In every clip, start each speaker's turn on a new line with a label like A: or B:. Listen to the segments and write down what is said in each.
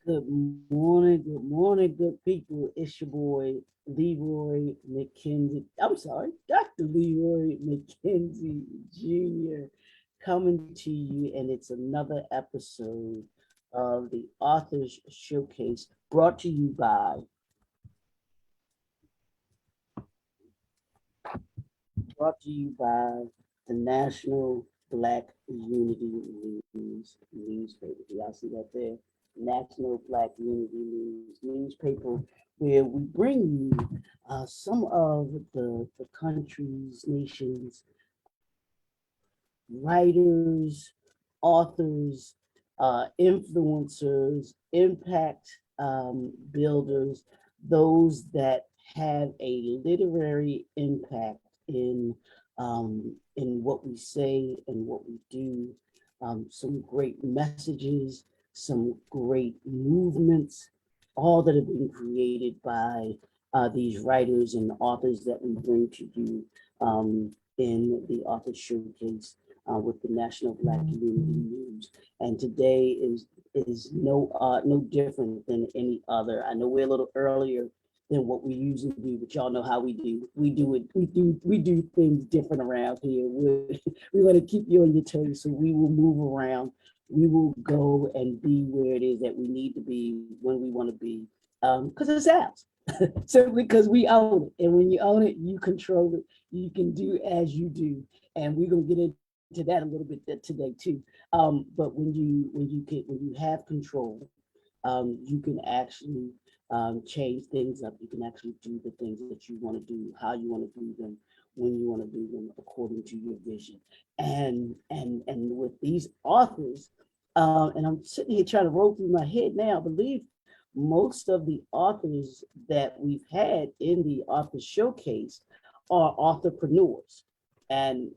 A: Good morning, good people. It's your boy Leroy McKenzie. I'm sorry, Dr. Leroy McKenzie Jr. coming to you, and it's another episode of the Authors Showcase brought to you by the National Black Unity newspaper. Y'all see that there? National Black Unity newspaper, where we bring you some of the country's, nation's writers, authors, influencers, impact builders, those that have a literary impact in what we say and what we do. Some great messages, some great movements, all that have been created by these writers and authors that we bring to you in the Author Showcase with the National Black Community News. And today is no different than any other. I know we're a little earlier than what we usually do, but y'all know how we do. We do things different around here. We want to keep you on your toes, so we will move around. We will go and be where it is that we need to be when we want to be, because it's ours. Simply because we own it, and when you own it, you control it. You can do as you do, and we're gonna get into that a little bit today too. But when you have control, you can actually change things up. You can actually do the things that you want to do, how you want to do them, when you want to do them, according to your vision. And with these authors, and I'm sitting here trying to roll through my head now. I believe most of the authors that we've had in the Author Showcase are authorpreneurs, and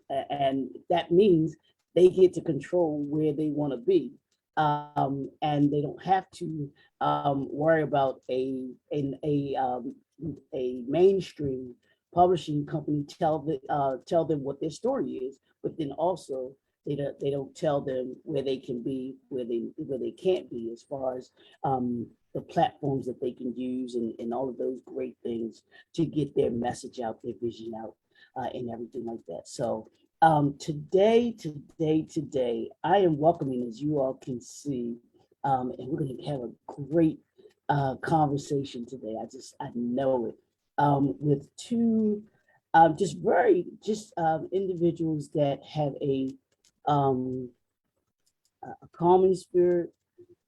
A: that means they get to control where they want to be, and they don't have to worry about a mainstream publishing company tell them what their story is, but then also they don't tell them where they can be, where they can't be, as far as the platforms that they can use, and all of those great things to get their message out, their vision out, and everything like that. So today, I am welcoming, as you all can see, and we're going to have a great conversation today. I know it, with two individuals that have a calming spirit,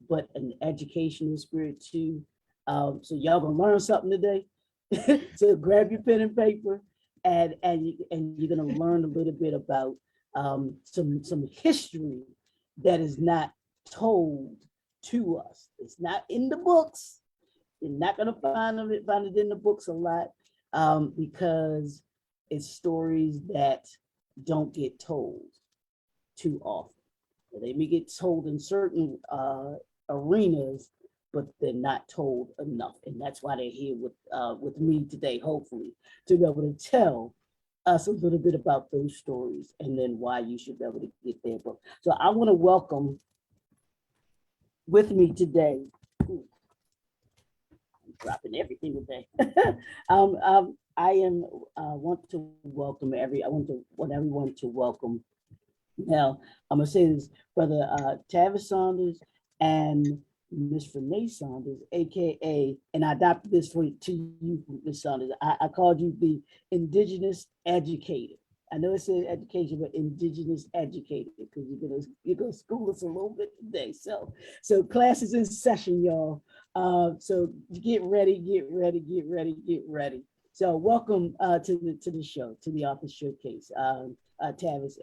A: but an educational spirit too. So y'all gonna learn something today. So grab your pen and paper, and you're gonna learn a little bit about some history that is not told to us. It's not in the books. You're not gonna find it in the books a lot, because it's stories that don't get told too often. They may get told in certain arenas, but they're not told enough, and that's why they're here with me today, hopefully, to be able to tell us a little bit about those stories, and then why you should be able to get their book. So I want to welcome with me today. Ooh, I'm dropping everything today. I want to welcome I want everyone to welcome. Now, I'm gonna say this, Brother Tavis Saunders and Miss Renee Saunders, aka, and I adopted this to you, Miss Saunders. I called you the InDigenous Educator. I know it says education, but InDigenous Educator, because you're gonna school us a little bit today. So class is in session, y'all. So get ready. So welcome to the show, to the Author Showcase, Tavis.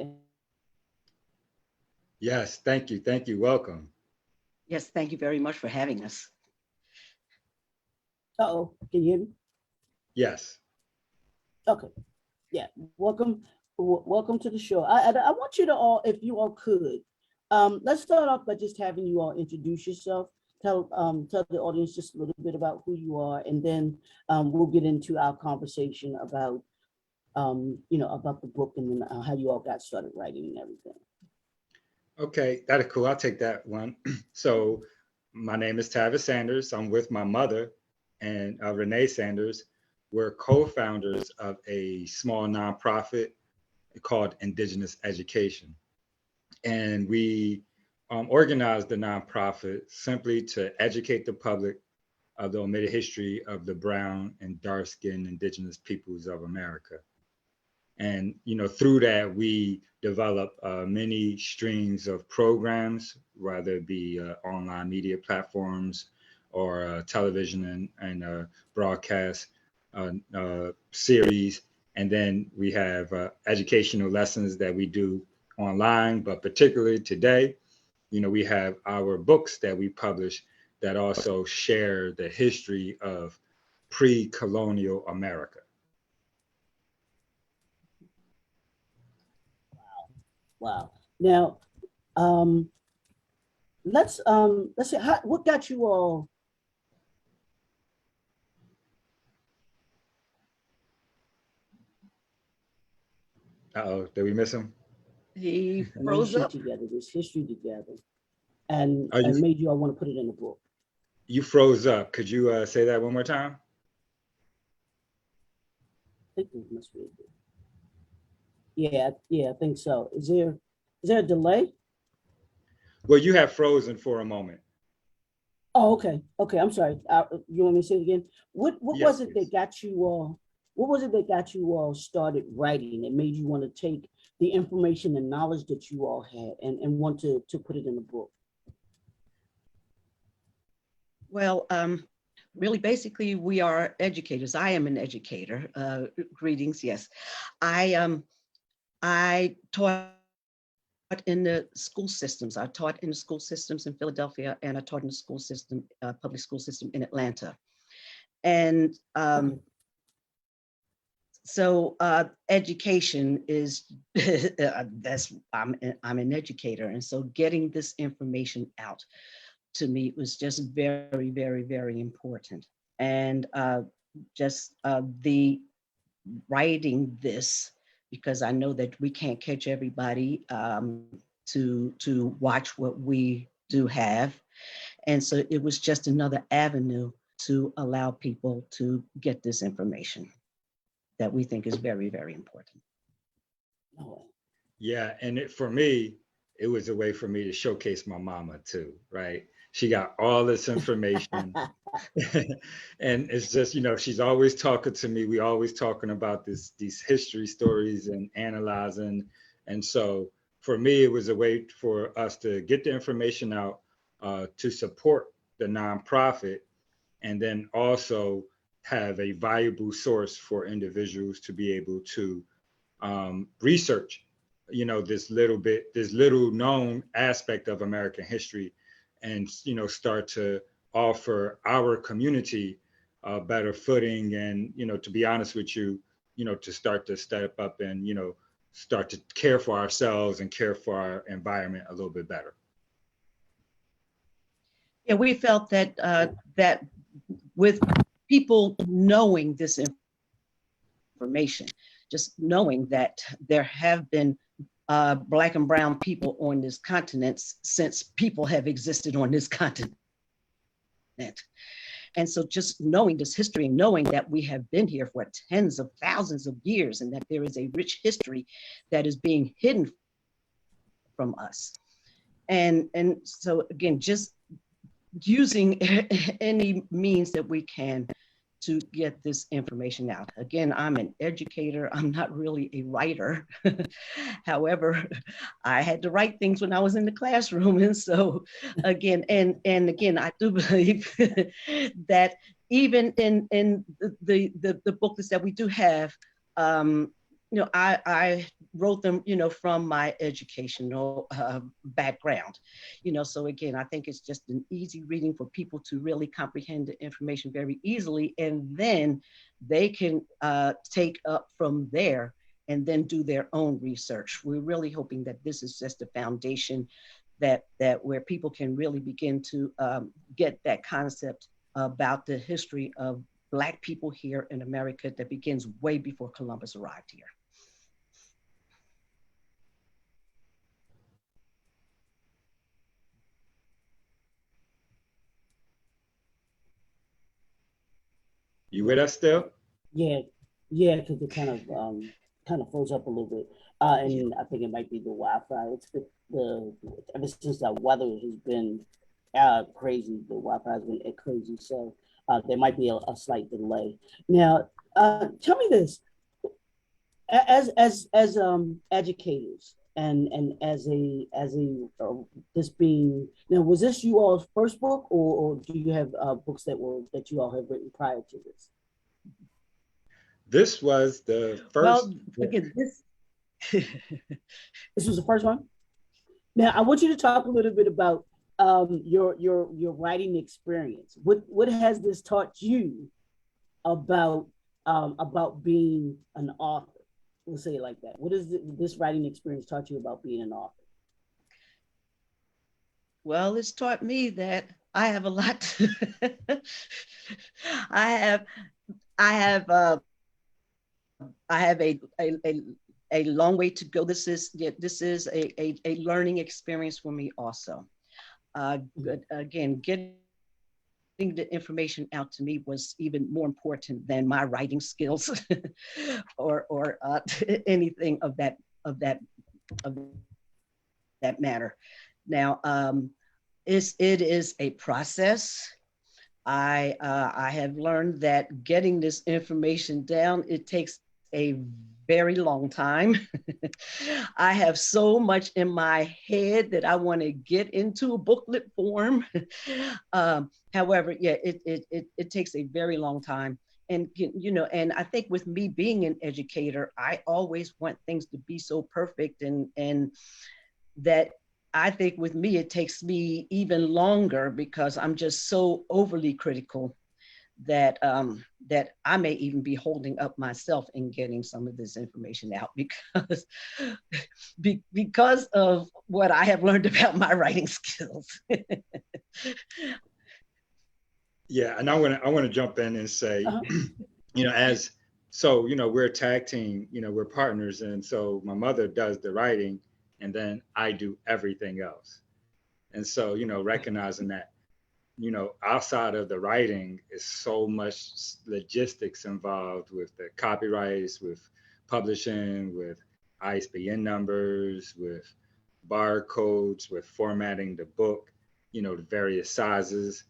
B: Yes, thank you. Welcome.
C: Yes, thank you very much for having us.
A: Uh-oh, can you hear me?
B: Yes.
A: Okay, yeah, welcome to the show. I want you to all, if you all could, let's start off by just having you all introduce yourself. Tell the audience just a little bit about who you are, and then we'll get into our conversation about about the book, and then how you all got started writing and everything.
B: Okay, that is cool. I'll take that one. So My name is Tavis Sanders. I'm with my mother and Renee Sanders. We're co-founders of a small nonprofit called InDigenous Education. And we organized the nonprofit simply to educate the public of the omitted history of the brown and dark-skinned indigenous peoples of America. And through that, we develop many streams of programs, whether it be online media platforms or television and broadcast series. And then we have educational lessons that we do online, but particularly today, we have our books that we publish that also share the history of pre-colonial America.
A: Wow. Now, let's see, what got you all?
B: Uh-oh, did we miss him?
C: He froze
A: Information
C: up.
A: together, this history together, and
B: Are you
A: made you all want to put it in a book.
B: you froze up? Could you say that one more time?
A: I think it must be. Yeah, I think so. Is there a delay?
B: Well, you have frozen for a moment.
A: Oh, okay. I'm sorry. You want me to say it again? What
B: Yes,
A: was it
B: please.
A: that got you all? What was it that got you all started writing that made you want to take the information and knowledge that you all had and want to put it in a book?
C: Well, really, basically, we are educators. I am an educator. Greetings. Yes, I taught in the school systems. I taught in the school systems in Philadelphia, and I taught in the school system, public school system in Atlanta. And so education is that's I'm an educator, and so getting this information out to me was just very, very, very important. And just the writing this, because I know that we can't catch everybody to watch what we do have. And so it was just another avenue to allow people to get this information that we think is very, very important.
A: No.
B: Yeah, and for me, it was a way for me to showcase my mama too, right? She got all this information. And it's just, she's always talking to me. We always talking about these history stories and analyzing. And so for me, it was a way for us to get the information out to support the nonprofit, and then also have a valuable source for individuals to be able to research, this little known aspect of American history, and start to offer our community a better footing, and to be honest with you, to start to step up and start to care for ourselves and care for our environment a little bit better.
C: Yeah, we felt that that with people knowing this information, just knowing that there have been Black and brown people on this continent since people have existed on this continent. And so just knowing this history and knowing that we have been here for tens of thousands of years and that there is a rich history that is being hidden from us. And so again, just using any means that we can to get this information out. Again, I'm an educator. I'm not really a writer. However, I had to write things when I was in the classroom. And so again, and again, I do believe that even in the booklets that we do have, I wrote them, from my educational background, so again, I think it's just an easy reading for people to really comprehend the information very easily, and then they can take up from there and then do their own research. We're really hoping that this is just a foundation that where people can really begin to get that concept about the history of Black people here in America that begins way before Columbus arrived here.
B: You with us still?
A: Yeah, yeah, because it kind of froze up a little bit. And I think it might be the Wi-Fi. It's the ever since that weather has been crazy, the Wi-Fi has been crazy. So there might be a slight delay. Now, tell me this: as educators and as a this being now, was this you all's first book, or do you have books that you all have written prior to this?
B: This was the first
C: Well,
B: book.
C: again, this
A: This was the first one. Now, I want you to talk a little bit about your writing experience. What has this taught you about being an author? We'll say it like that. What has this writing experience taught you about being an author?
C: well, it's taught me that I have a lot. I have I have I have a long way to go. This is a learning experience for me also. Again, getting the information out to me was even more important than my writing skills or anything of that of that matter. Now, it is a process. I have learned that getting this information down, it takes a very long time. I have so much in my head that I want to get into a booklet form. However, yeah, it takes a very long time. And and I think with me being an educator, I always want things to be so perfect, and that I think with me, it takes me even longer because I'm just so overly critical that that I may even be holding up myself in getting some of this information out because because of what I have learned about my writing skills.
B: Yeah, and I want to jump in and say,
A: Uh-huh.
B: we're a tag team, we're partners, and so my mother does the writing, and then I do everything else. And so, recognizing that, outside of the writing is so much logistics involved with the copyrights, with publishing, with ISBN numbers, with barcodes, with formatting the book, the various sizes,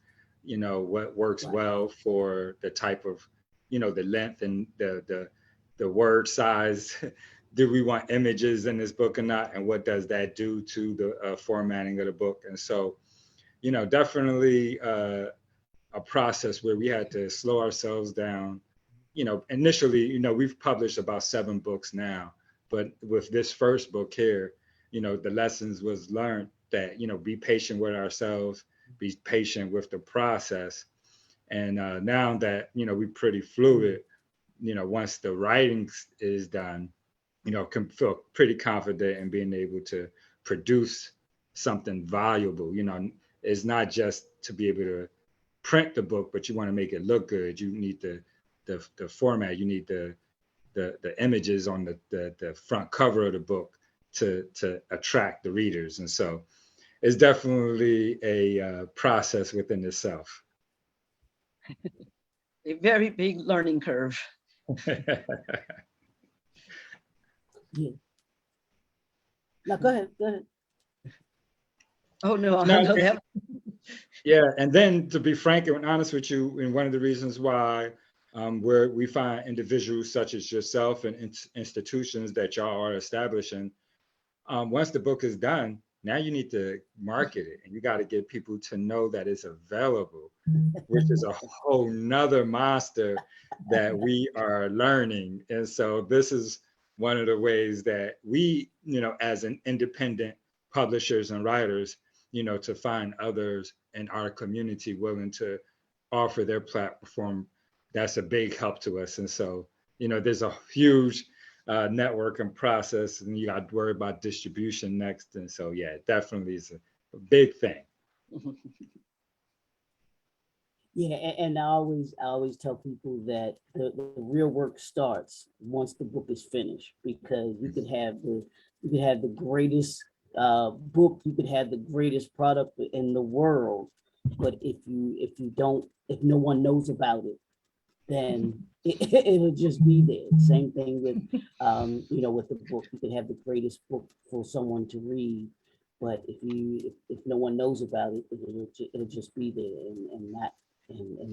B: what works
A: Right.
B: well for the type of, the length and the word size. Do we want images in this book or not? And what does that do to the formatting of the book? And so, definitely a process where we had to slow ourselves down. Initially, we've published about 7 books now, but with this first book here, the lessons was learned that, be patient with ourselves, be patient with the process. And now that, we're pretty fluid, once the writing is done, can feel pretty confident in being able to produce something valuable. It's not just to be able to print the book, but you want to make it look good. You need the format. You need the images on the front cover of the book to attract the readers. And so it's definitely a process within itself.
C: A very big learning curve.
A: Yeah. Now go ahead. Go ahead.
C: Oh no,
B: No,
C: no, that
B: yeah, and then to be frank and honest with you, and one of the reasons why where we find individuals such as yourself and institutions that y'all are establishing, once the book is done, now you need to market it, and you got to get people to know that it's available, which is a whole nother monster that we are learning. And so this is one of the ways that we, as an independent publishers and writers, to find others in our community willing to offer their platform, that's a big help to us. And so, there's a huge network and process, and you got to worry about distribution next. And so, yeah, it definitely is a big thing.
A: Yeah, and I always tell people that the real work starts once the book is finished, because you could have the greatest book, you could have the greatest product in the world, but if no one knows about it, then it'll just be there. Same thing with, you know, with the book. You can have the greatest book for someone to read, but if no one knows about it, it'll just be there and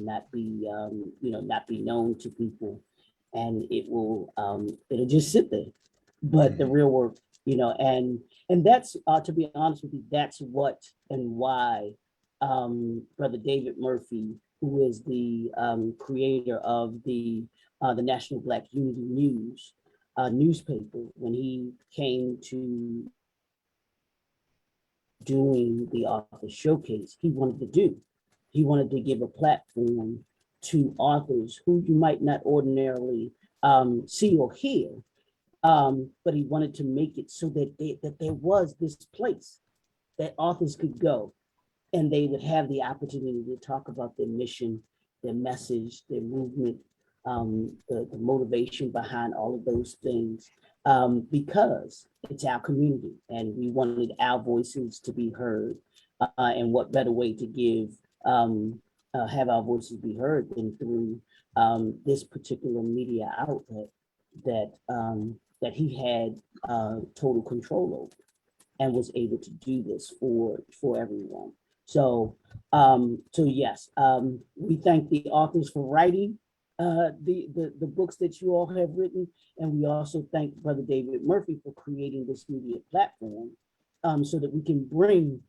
A: not be you know, not be known to people, and it'll just sit there. But the
B: Mhm.
A: real work, you know, and that's to be honest with you, that's what and why Brother David Murphy, who is the creator of the National Black Unity News newspaper, when he came to doing the author showcase, he wanted to do. He wanted to give a platform to authors who you might not ordinarily see or hear, but he wanted to make it so that there was this place that authors could go and they would have the opportunity to talk about their mission, their message, their movement, the motivation behind all of those things, because it's our community and we wanted our voices to be heard. And what better way to have our voices be heard than through this particular media outlet that he had total control over and was able to do this for everyone. So yes, we thank the authors for writing the books that you all have written, and we also thank Brother David Murphy for creating this media platform, so that we can bring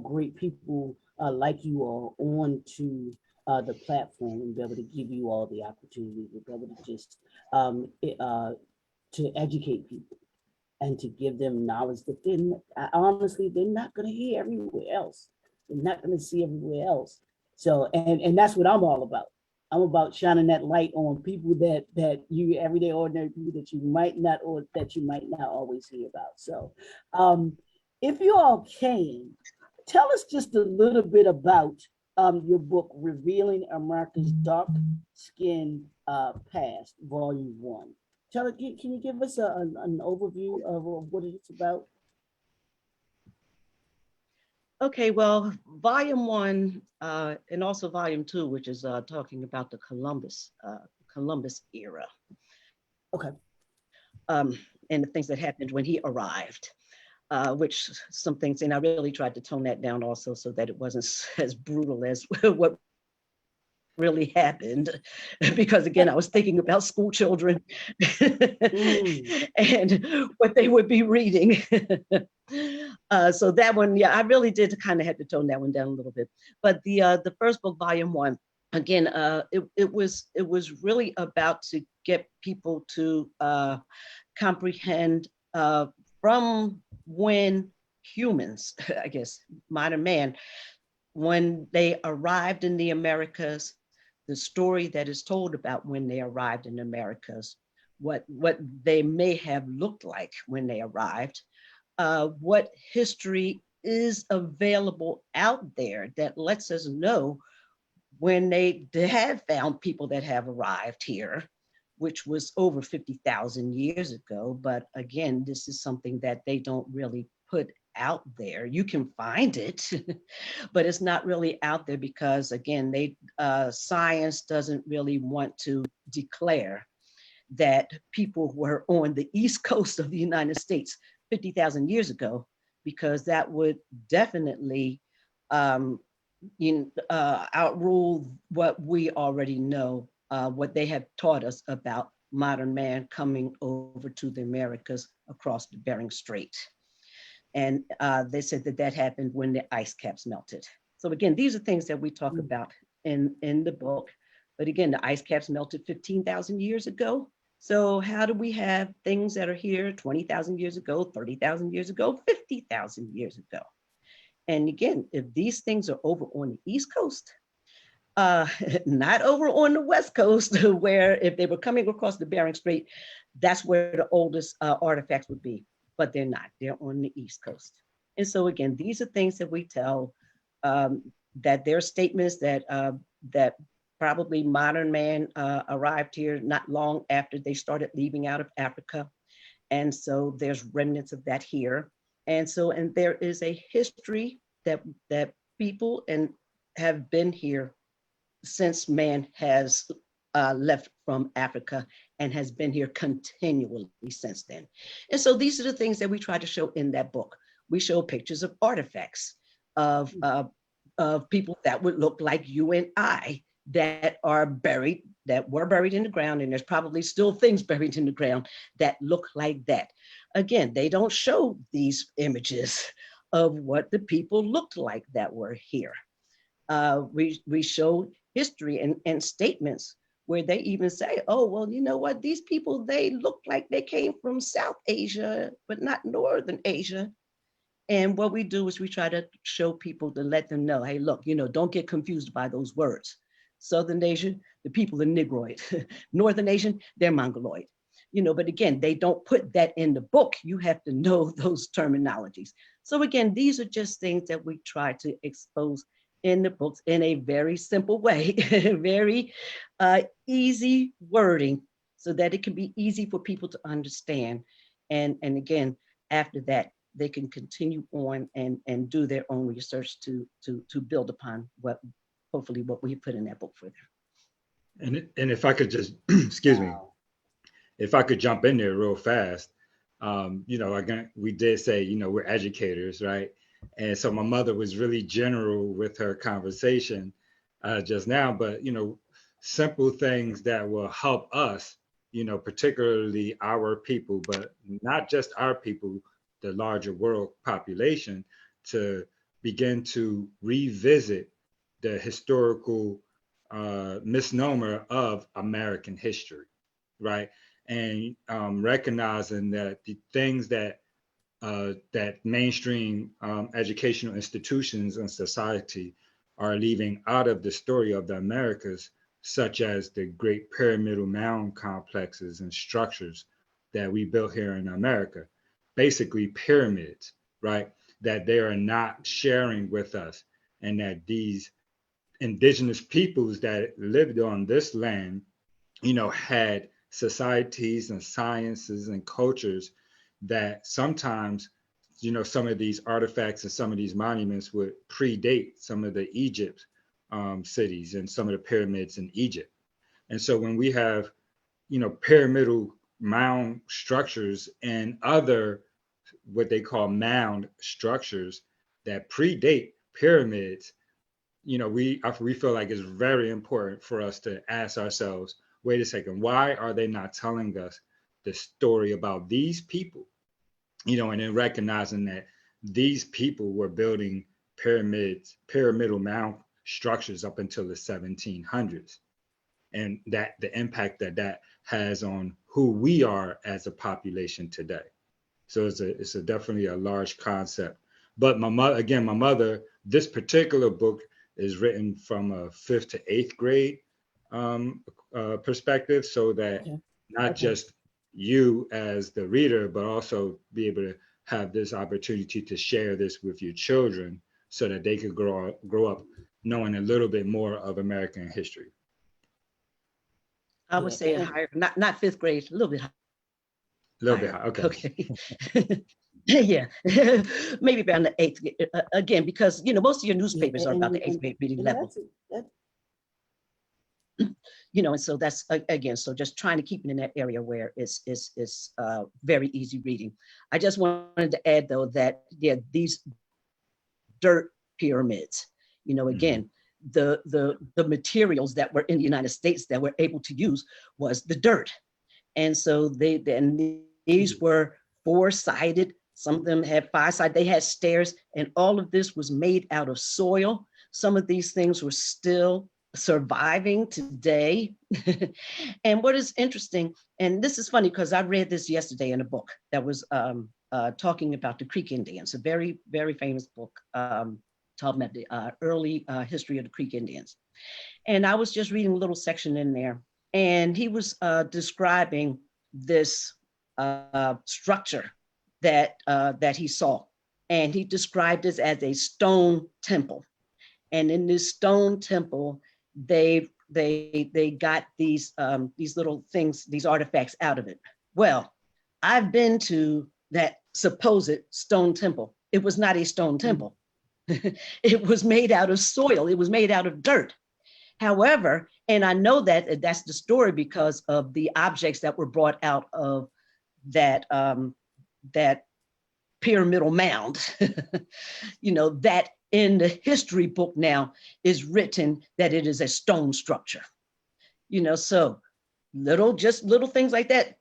A: great people like you all on to the platform and be able to give you all the opportunity to be able to just to educate people and to give them knowledge that honestly they're not going to hear everywhere else. They're not going to see everywhere else. So and that's what I'm all about. I'm about shining that light on people that you everyday ordinary people that you might not or that you might not always hear about. So if you all can tell us just a little bit about your book, Revealing America's Dark Skin Past, Volume 1. Can you give us an overview of what it's about?
C: Okay, well, volume 1 and also volume 2, which is talking about the Columbus era,
A: Okay.
C: and the things that happened when he arrived. Which some things, and I really tried to tone that down also so that it wasn't as brutal as what really happened, because again, I was thinking about school children and what they would be reading. So that one, yeah, I really did kind of had to tone that one down a little bit. But the first book, volume 1, again, it was really about to get people to comprehend from when humans, I guess, modern man, when they arrived in the Americas, the story that is told about when they arrived in Americas, what they may have looked like when they arrived, what history is available out there that lets us know when they have found people that have arrived here, which was over 50,000 years ago. But again, this is something that they don't really put out there. You can find it, but it's not really out there because again, science doesn't really want to declare that people were on the East Coast of the United States 50,000 years ago, because that would definitely outrule what we already know, what they have taught us about modern man coming over to the Americas across the Bering Strait. And they said that happened when the ice caps melted. So again, these are things that we talk about in the book. But again, the ice caps melted 15,000 years ago. So how do we have things that are here 20,000 years ago, 30,000 years ago, 50,000 years ago? And again, if these things are over on the East Coast, not over on the West Coast, where if they were coming across the Bering Strait, that's where the oldest artifacts would be, but they're not, they're on the East Coast. And so again, these are things that we tell, that there are statements that probably modern man arrived here not long after they started leaving out of Africa. And so there's remnants of that here. And there is a history that people have been here since man has left from Africa and has been here continually since then. And so these are the things that we try to show in that book. We show pictures of artifacts of people that would look like you and I that are buried, that were buried in the ground, and there's probably still things buried in the ground that look like that. Again, they don't show these images of what the people looked like that were here. We show history and statements where they even say, oh, well, you know what, these people, they look like they came from South Asia, but not Northern Asia. And what we do is we try to show people to let them know, hey, look, don't get confused by those words. Southern Asian, the people are Negroid. Northern Asian, they're Mongoloid. But again, they don't put that in the book. You have to know those terminologies. So again, these are just things that we try to expose in the books in a very simple way, very easy wording, so that it can be easy for people to understand. And again, after that, they can continue on and do their own research to build upon hopefully what we put in that book for them.
B: And if I could just, excuse me, if I could jump in there real fast, again, we did say, we're educators, right? And so my mother was really general with her conversation just now, but, simple things that will help us, particularly our people, but not just our people, the larger world population, to begin to revisit the historical misnomer of American history, right? And recognizing that the things that mainstream educational institutions and society are leaving out of the story of the Americas, such as the great pyramidal mound complexes and structures that we built here in America, basically pyramids, right? That they are not sharing with us, and that these indigenous peoples that lived on this land, had societies and sciences and cultures that sometimes, some of these artifacts and some of these monuments would predate some of the Egypt cities and some of the pyramids in Egypt. And so when we have, pyramidal mound structures and other what they call mound structures that predate pyramids, we feel like it's very important for us to ask ourselves, wait a second, why are they not telling us the story about these people? And then recognizing that these people were building pyramidal mound structures up until the 1700s, and that the impact that has on who we are as a population today. So it's definitely a large concept. But my mother, this particular book is written from a 5th to 8th grade perspective, so that not just you as the reader, but also be able to have this opportunity to share this with your children, so that they could grow up knowing a little bit more of American history.
C: I would say higher, not 5th grade, a little bit higher.
B: A little bit higher,
C: okay. Yeah, maybe around the 8th, again, because most of your newspapers are about the 8th grade reading level. And so that's, again, so just trying to keep it in that area where it's very easy reading. I just wanted to add, though, that these dirt pyramids, again, the materials that were in the United States that we're able to use was the dirt. And so these were 4-sided, some of them had 5-sided, they had stairs, and all of this was made out of soil. Some of these things were still surviving today. And what is interesting, and this is funny because I read this yesterday in a book that was talking about the Creek Indians, a very, very famous book talking about the early history of the Creek Indians. And I was just reading a little section in there, and he was describing this structure that he saw, and he described this as a stone temple. And in this stone temple, they got these little things, these artifacts out of it. Well, I've been to that supposed stone temple. It was not a stone temple. It was made out of soil. It was made out of dirt. However, and I know that that's the story because of the objects that were brought out of that that pyramidal mound. That in the history book now is written that it is a stone structure. So little things like that.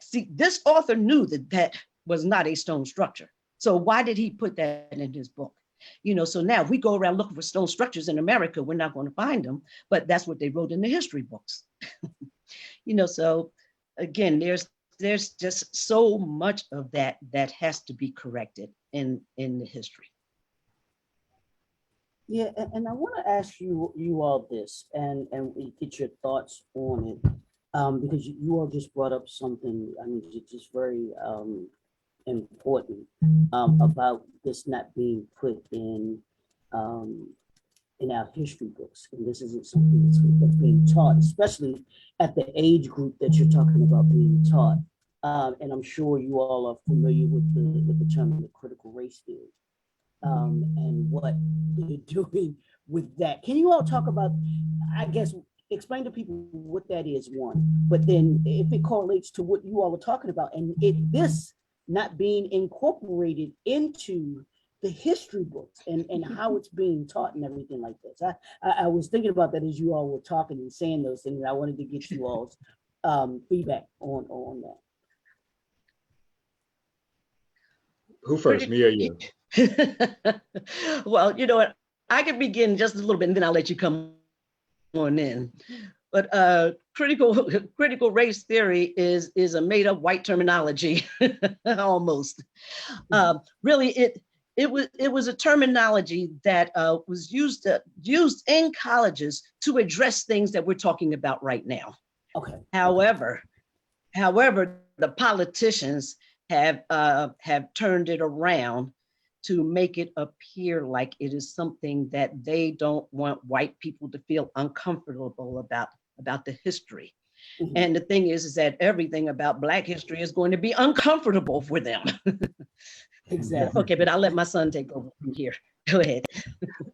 C: See, this author knew that was not a stone structure. So why did he put that in his book? So now if we go around looking for stone structures in America, we're not going to find them, but that's what they wrote in the history books. So again, there's just so much of that has to be corrected in the history.
A: Yeah, and I want to ask you all this, and we get your thoughts on it, because you all just brought up something. I mean, it's just very important about this not being put in our history books, and this isn't something that's being taught, especially at the age group that you're talking about being taught. And I'm sure you all are familiar with the term of the critical race theory. And what they're doing with that. Can you all talk about, I guess, explain to people what that is, one, but then if it correlates to what you all were talking about, and this not being incorporated into the history books and how it's being taught and everything like this. I was thinking about that as you all were talking and saying those things. I wanted to get you all's feedback on that.
B: Who first, me or you?
C: Well, you know what? I can begin just a little bit, and then I'll let you come on in. But critical race theory is a made-up white terminology, almost. Really, it was a terminology that was used in colleges to address things that we're talking about right now.
A: Okay.
C: However, the politicians have turned it around to make it appear like it is something that they don't want white people to feel uncomfortable about the history. Mm-hmm. And the thing is that everything about Black history is going to be uncomfortable for them.
A: Exactly.
C: Okay, but I'll let my son take over from here. Go ahead.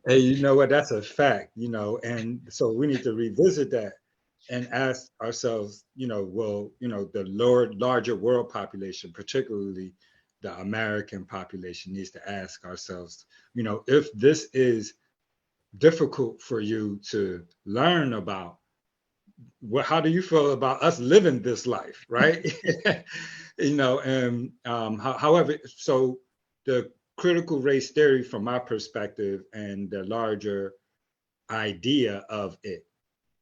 B: Hey, you know what? That's a fact, and so we need to revisit that and ask ourselves, the larger world population, particularly the American population, needs to ask ourselves, if this is difficult for you to learn about, how do you feel about us living this life, right? However, so the critical race theory, from my perspective, and the larger idea of it,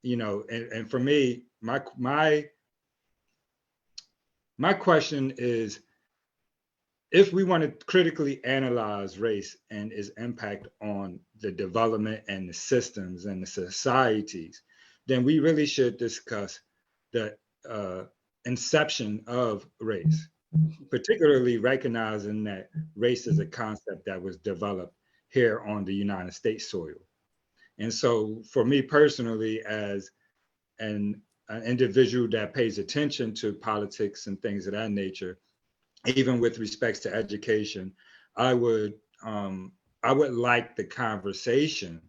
B: and for me, my question is, if we want to critically analyze race and its impact on the development and the systems and the societies, then we really should discuss the inception of race, particularly recognizing that race is a concept that was developed here on the United States soil. And so for me personally, as an individual that pays attention to politics and things of that nature, even with respects to education, I would like the conversation,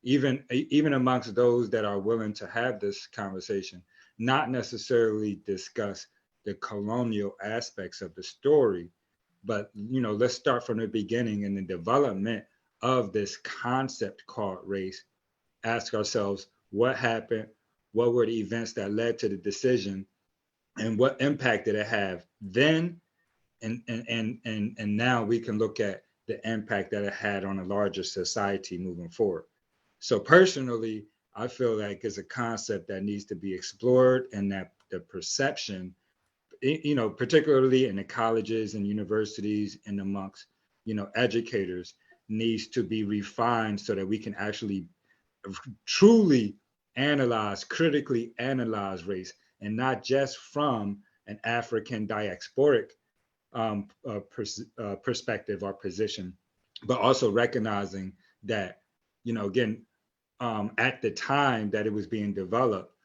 B: even amongst those that are willing to have this conversation, not necessarily discuss the colonial aspects of the story, but let's start from the beginning in the development of this concept called race. Ask ourselves what happened, what were the events that led to the decision, and what impact did it have then, and now we can look at the impact that it had on a larger society moving forward. So personally, I feel like it's a concept that needs to be explored, and that the perception, particularly in the colleges and universities and amongst, educators, needs to be refined so that we can actually truly critically analyze race, and not just from an African diasporic perspective or position, but also recognizing that, again, at the time that it was being developed,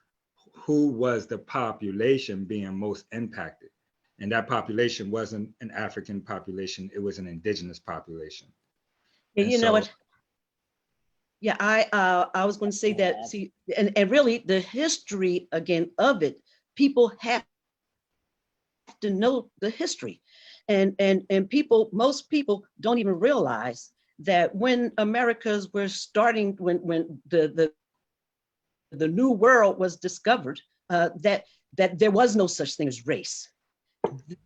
B: who was the population being most impacted? And that population wasn't an African population, it was an indigenous population.
C: You know what? Yeah, I was going to say that. See, and really the history again of it, people have to know the history, and people, most people don't even realize that when Americas were starting, when the new world was discovered, that there was no such thing as race.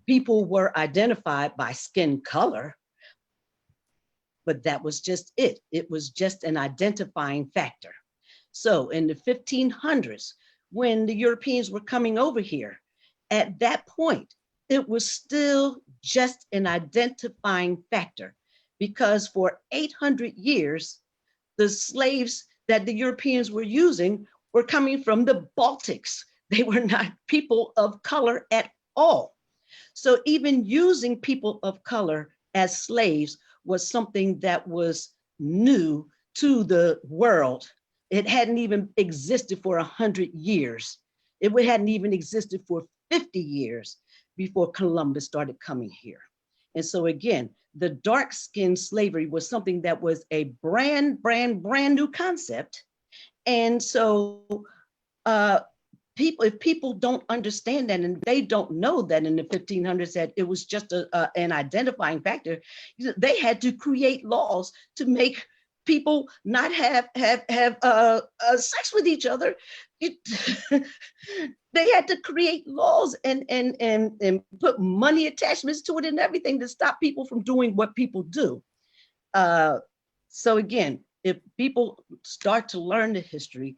C: People were identified by skin color, but that was just it. It was just an identifying factor. So in the 1500s, when the Europeans were coming over here, at that point, it was still just an identifying factor, because for 800 years, the slaves that the Europeans were using were coming from the Baltics. They were not people of color at all. So even using people of color as slaves was something that was new to the world. It hadn't even existed for 100 years. It hadn't even existed for 50 years before Columbus started coming here. And so again, the dark skin slavery was something that was a brand new concept. And so people, if people don't understand that, and they don't know that in the 1500s that it was just an identifying factor, they had to create laws to make people not have sex with each other. They had to create laws and put money attachments to it and everything to stop people from doing what people do. So again, if people start to learn the history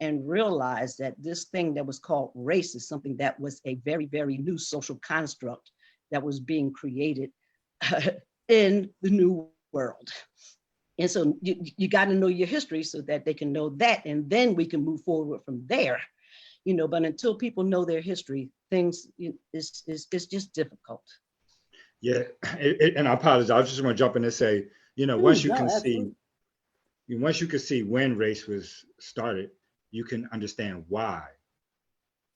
C: and realize that this thing that was called race is something that was a very new social construct that was being created in the new world. And so you got to know your history so that they can know that, and then we can move forward from there. But until people know their history, things it's just difficult.
B: Yeah, and I apologize. I just want to jump in and say, once you can see, when race was started, you can understand why.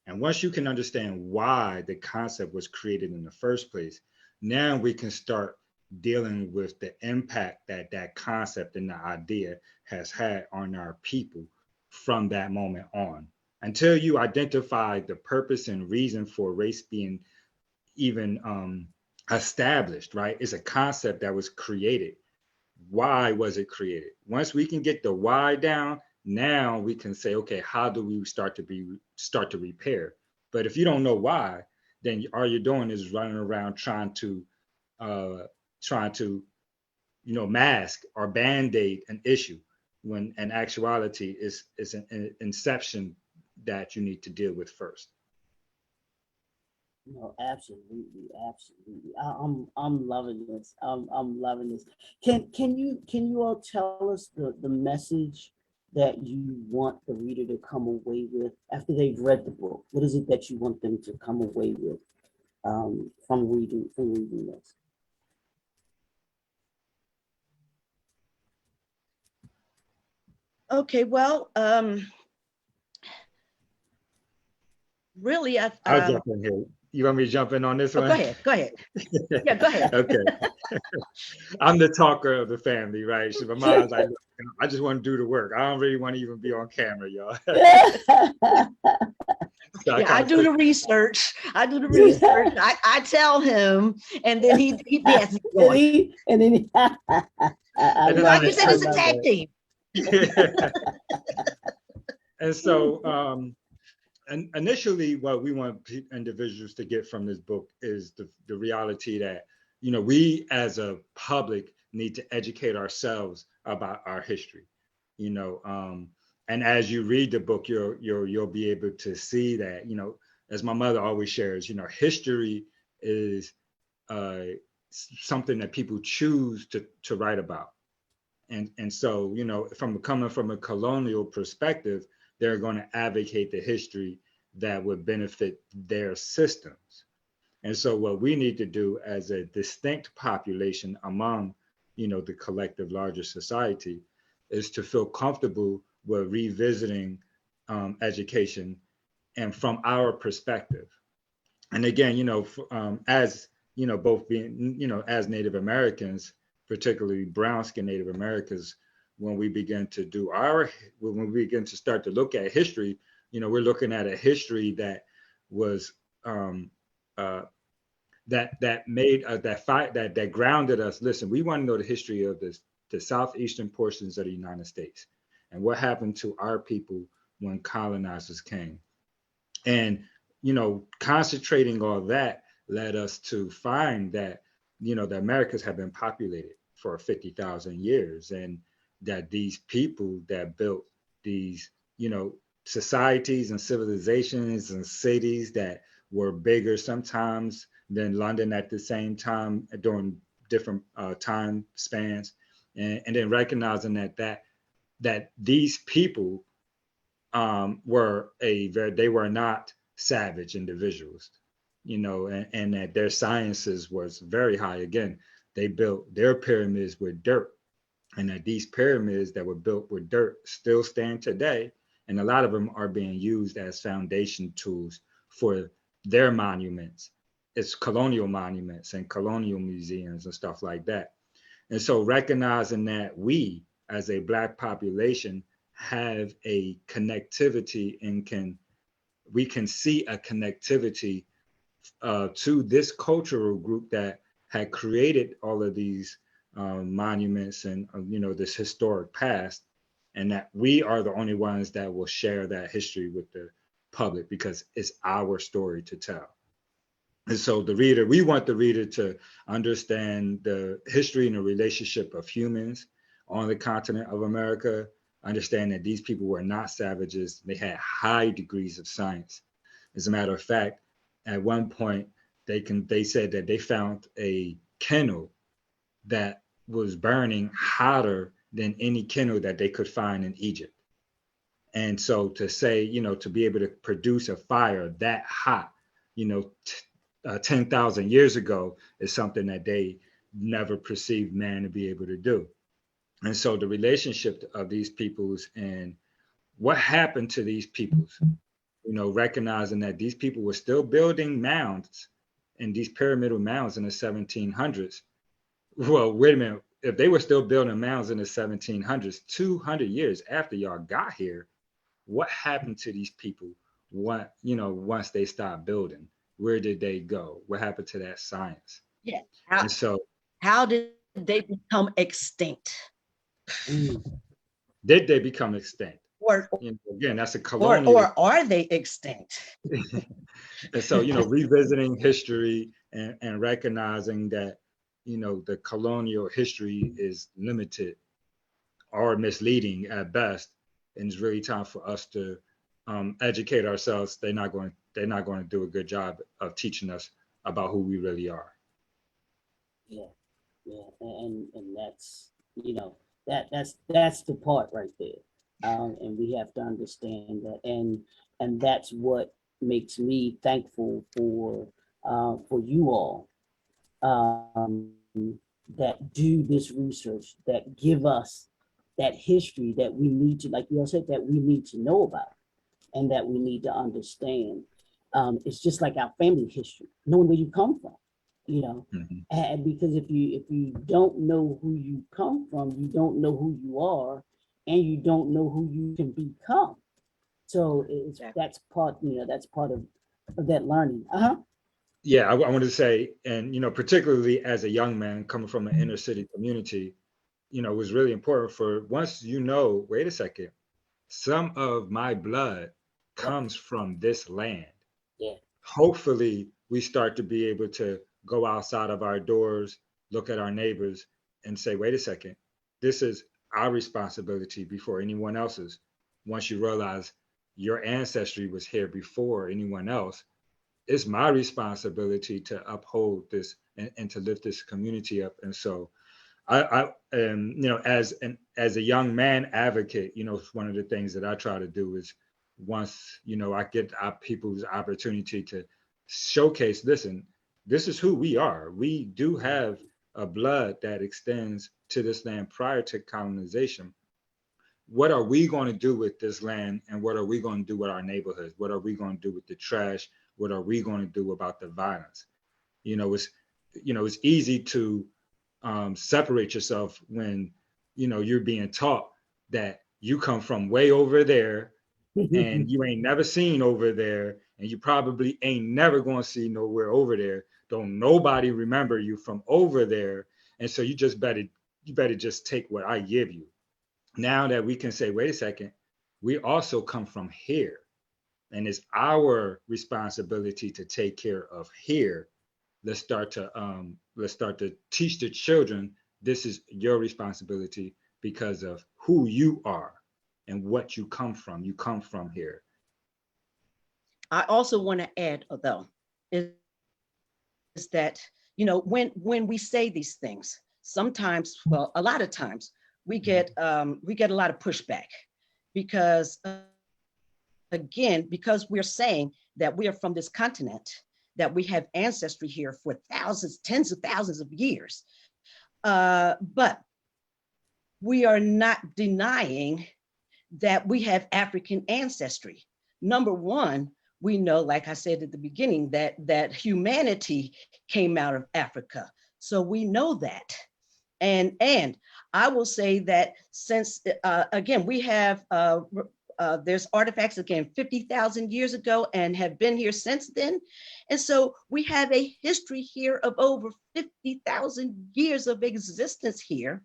B: And once you can understand why the concept was created in the first place, now we can start dealing with the impact that that concept and the idea has had on our people from that moment on. Until you identify the purpose and reason for race being even established, right? It's a concept that was created. Why was it created? Once we can get the why down, now we can say, okay, how do we start to repair? But if you don't know why, then all you're doing is running around trying to mask or band-aid an issue, when in actuality is an inception that you need to deal with first.
A: No, absolutely, absolutely. I'm loving this. I'm loving this. Can you all tell us the message that you want the reader to come away with after they've read the book? What is it that you want them to come away with from reading this?
C: Okay, well, really,
B: I'll jump in here. You want me to jump in on this one?
C: Go ahead. Yeah, go ahead.
B: Okay. I'm the talker of the family, right? So my mom's like, I just want to do the work. I don't really want to even be on camera, y'all. So
C: I do the research. I tell him, and then he passes it on.
A: And then
C: like you said, it's a tag team.
B: And so and initially what we want individuals to get from this book is the reality that we as a public need to educate ourselves about our history, and as you read the book, you'll be able to see that, as my mother always shares, history is something that people choose to write about. And so, coming from a colonial perspective, they're going to advocate the history that would benefit their systems. And so what we need to do as a distinct population among, the collective larger society is to feel comfortable with revisiting education and from our perspective. And again, as, both being, as Native Americans, particularly brown skinned Native Americans, when we begin to start to look at history, we're looking at a history that was uh, that grounded us. Listen, we want to know the history of the southeastern portions of the United States and what happened to our people when colonizers came. And concentrating all that led us to find that the Americas have been populated for 50,000 years, and that these people that built these societies and civilizations and cities that were bigger sometimes than London at the same time during different time spans, and then recognizing that these people they were not savage individuals, and that their sciences was very high. Again, they built their pyramids with dirt, and that these pyramids that were built with dirt still stand today, and a lot of them are being used as foundation tools for their monuments. It's colonial monuments and colonial museums and stuff like that. And so recognizing that we as a Black population have a connectivity and we can see a connectivity to this cultural group that had created all of these monuments and this historic past, and that we are the only ones that will share that history with the public because it's our story to tell. And so we want the reader to understand the history and the relationship of humans on the continent of America, understand that these people were not savages. They had high degrees of science. As a matter of fact, at one point, they said that they found a kennel that was burning hotter than any kennel that they could find in Egypt. And so to say, to be able to produce a fire that hot, 10,000 years ago is something that they never perceived man to be able to do. And so the relationship of these peoples and what happened to these peoples, recognizing that these people were still building mounds and these pyramidal mounds in the 1700s. Well, wait a minute. If they were still building mounds in the 1700s, 200 years after y'all got here, what happened to these people? Once they stopped building, where did they go? What happened to that science?
C: Yeah.
B: And so,
C: how did they become extinct?
B: Did they become extinct?
C: Or
B: again, that's a colonial.
C: Or are they extinct?
B: And so, revisiting history and recognizing that, the colonial history is limited or misleading at best, and it's really time for us to educate ourselves. They're not going to do a good job of teaching us about who we really are.
A: Yeah, and that's that's the part right there, and we have to understand that, and that's what makes me thankful for you all that do this research, that give us that history that we need to, like you all said, that we need to know about and that we need to understand. It's just like our family history, knowing where you come from,
B: Mm-hmm.
A: and because if you don't know who you come from, you don't know who you are, and you don't know who you can become. So that's part, that's part of that learning.
B: Yeah, I wanted to say, and particularly as a young man coming from an inner city community, it was really important for once wait a second, some of my blood comes from this land.
A: Yeah.
B: Hopefully, we start to be able to go outside of our doors, look at our neighbors, and say, wait a second, this is our responsibility before anyone else's. Once you realize your ancestry was here before anyone else, it's my responsibility to uphold this and to lift this community up. And so I as a young man advocate, one of the things that I try to do is once, I get our people's opportunity to showcase, listen, this is who we are. We do have a blood that extends to this land prior to colonization. What are we going to do with this land, and what are we going to do with our neighborhoods? What are we going to do with the trash? What are we going to do about the violence? It's easy to separate yourself when you're being taught that you come from way over there and you ain't never seen over there, and you probably ain't never going to see nowhere over there. Don't nobody remember you from over there. And so you better just take what I give you. Now that we can say, wait a second, we also come from here. And it's our responsibility to take care of here. Let's start to teach the children this is your responsibility because of who you are and what you come from. You come from here.
C: I also want to add, though, is that, when we say these things, sometimes, well, a lot of times we get a lot of pushback because, again, because we're saying that we are from this continent, that we have ancestry here for thousands, tens of thousands of years. But we are not denying that we have African ancestry. Number one, we know, like I said at the beginning, that humanity came out of Africa. So we know that. And I will say that since, again, we have, there's artifacts, again, 50,000 years ago and have been here since then. And so we have a history here of over 50,000 years of existence here.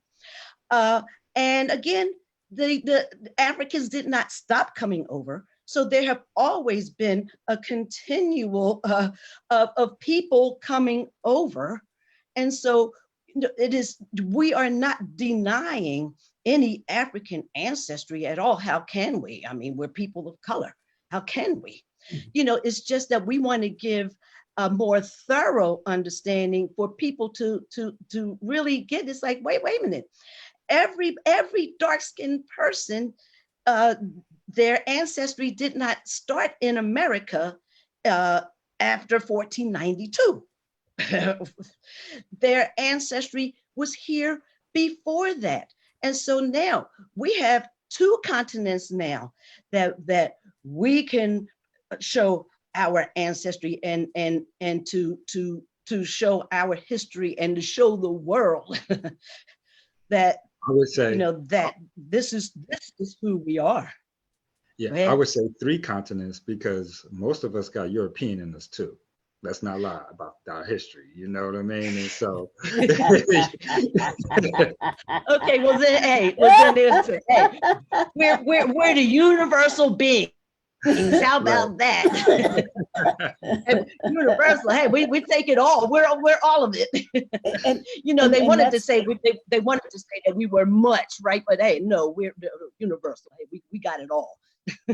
C: And again, the Africans did not stop coming over. So there have always been a continual of people coming over. And so we are not denying any African ancestry at all. How can we? I mean, we're people of color. How can we? It's just that we want to give a more thorough understanding for people to really get. It's like, wait a minute. Every dark-skinned person, their ancestry did not start in America after 1492. Their ancestry was here before that. And so now we have two continents now that we can show our ancestry and to show our history and to show the world that
B: I would say,
C: that this is who we are.
B: Yeah, I would say three continents because most of us got European in us too. Let's not lie about our history. You know what I mean? And so,
C: okay, well then, we're the universal beings. How about that? Universal. Hey, we take it all. We're all of it. And they wanted to say they wanted to say that we were much, right? But hey, no, we're universal. Hey, we got it all.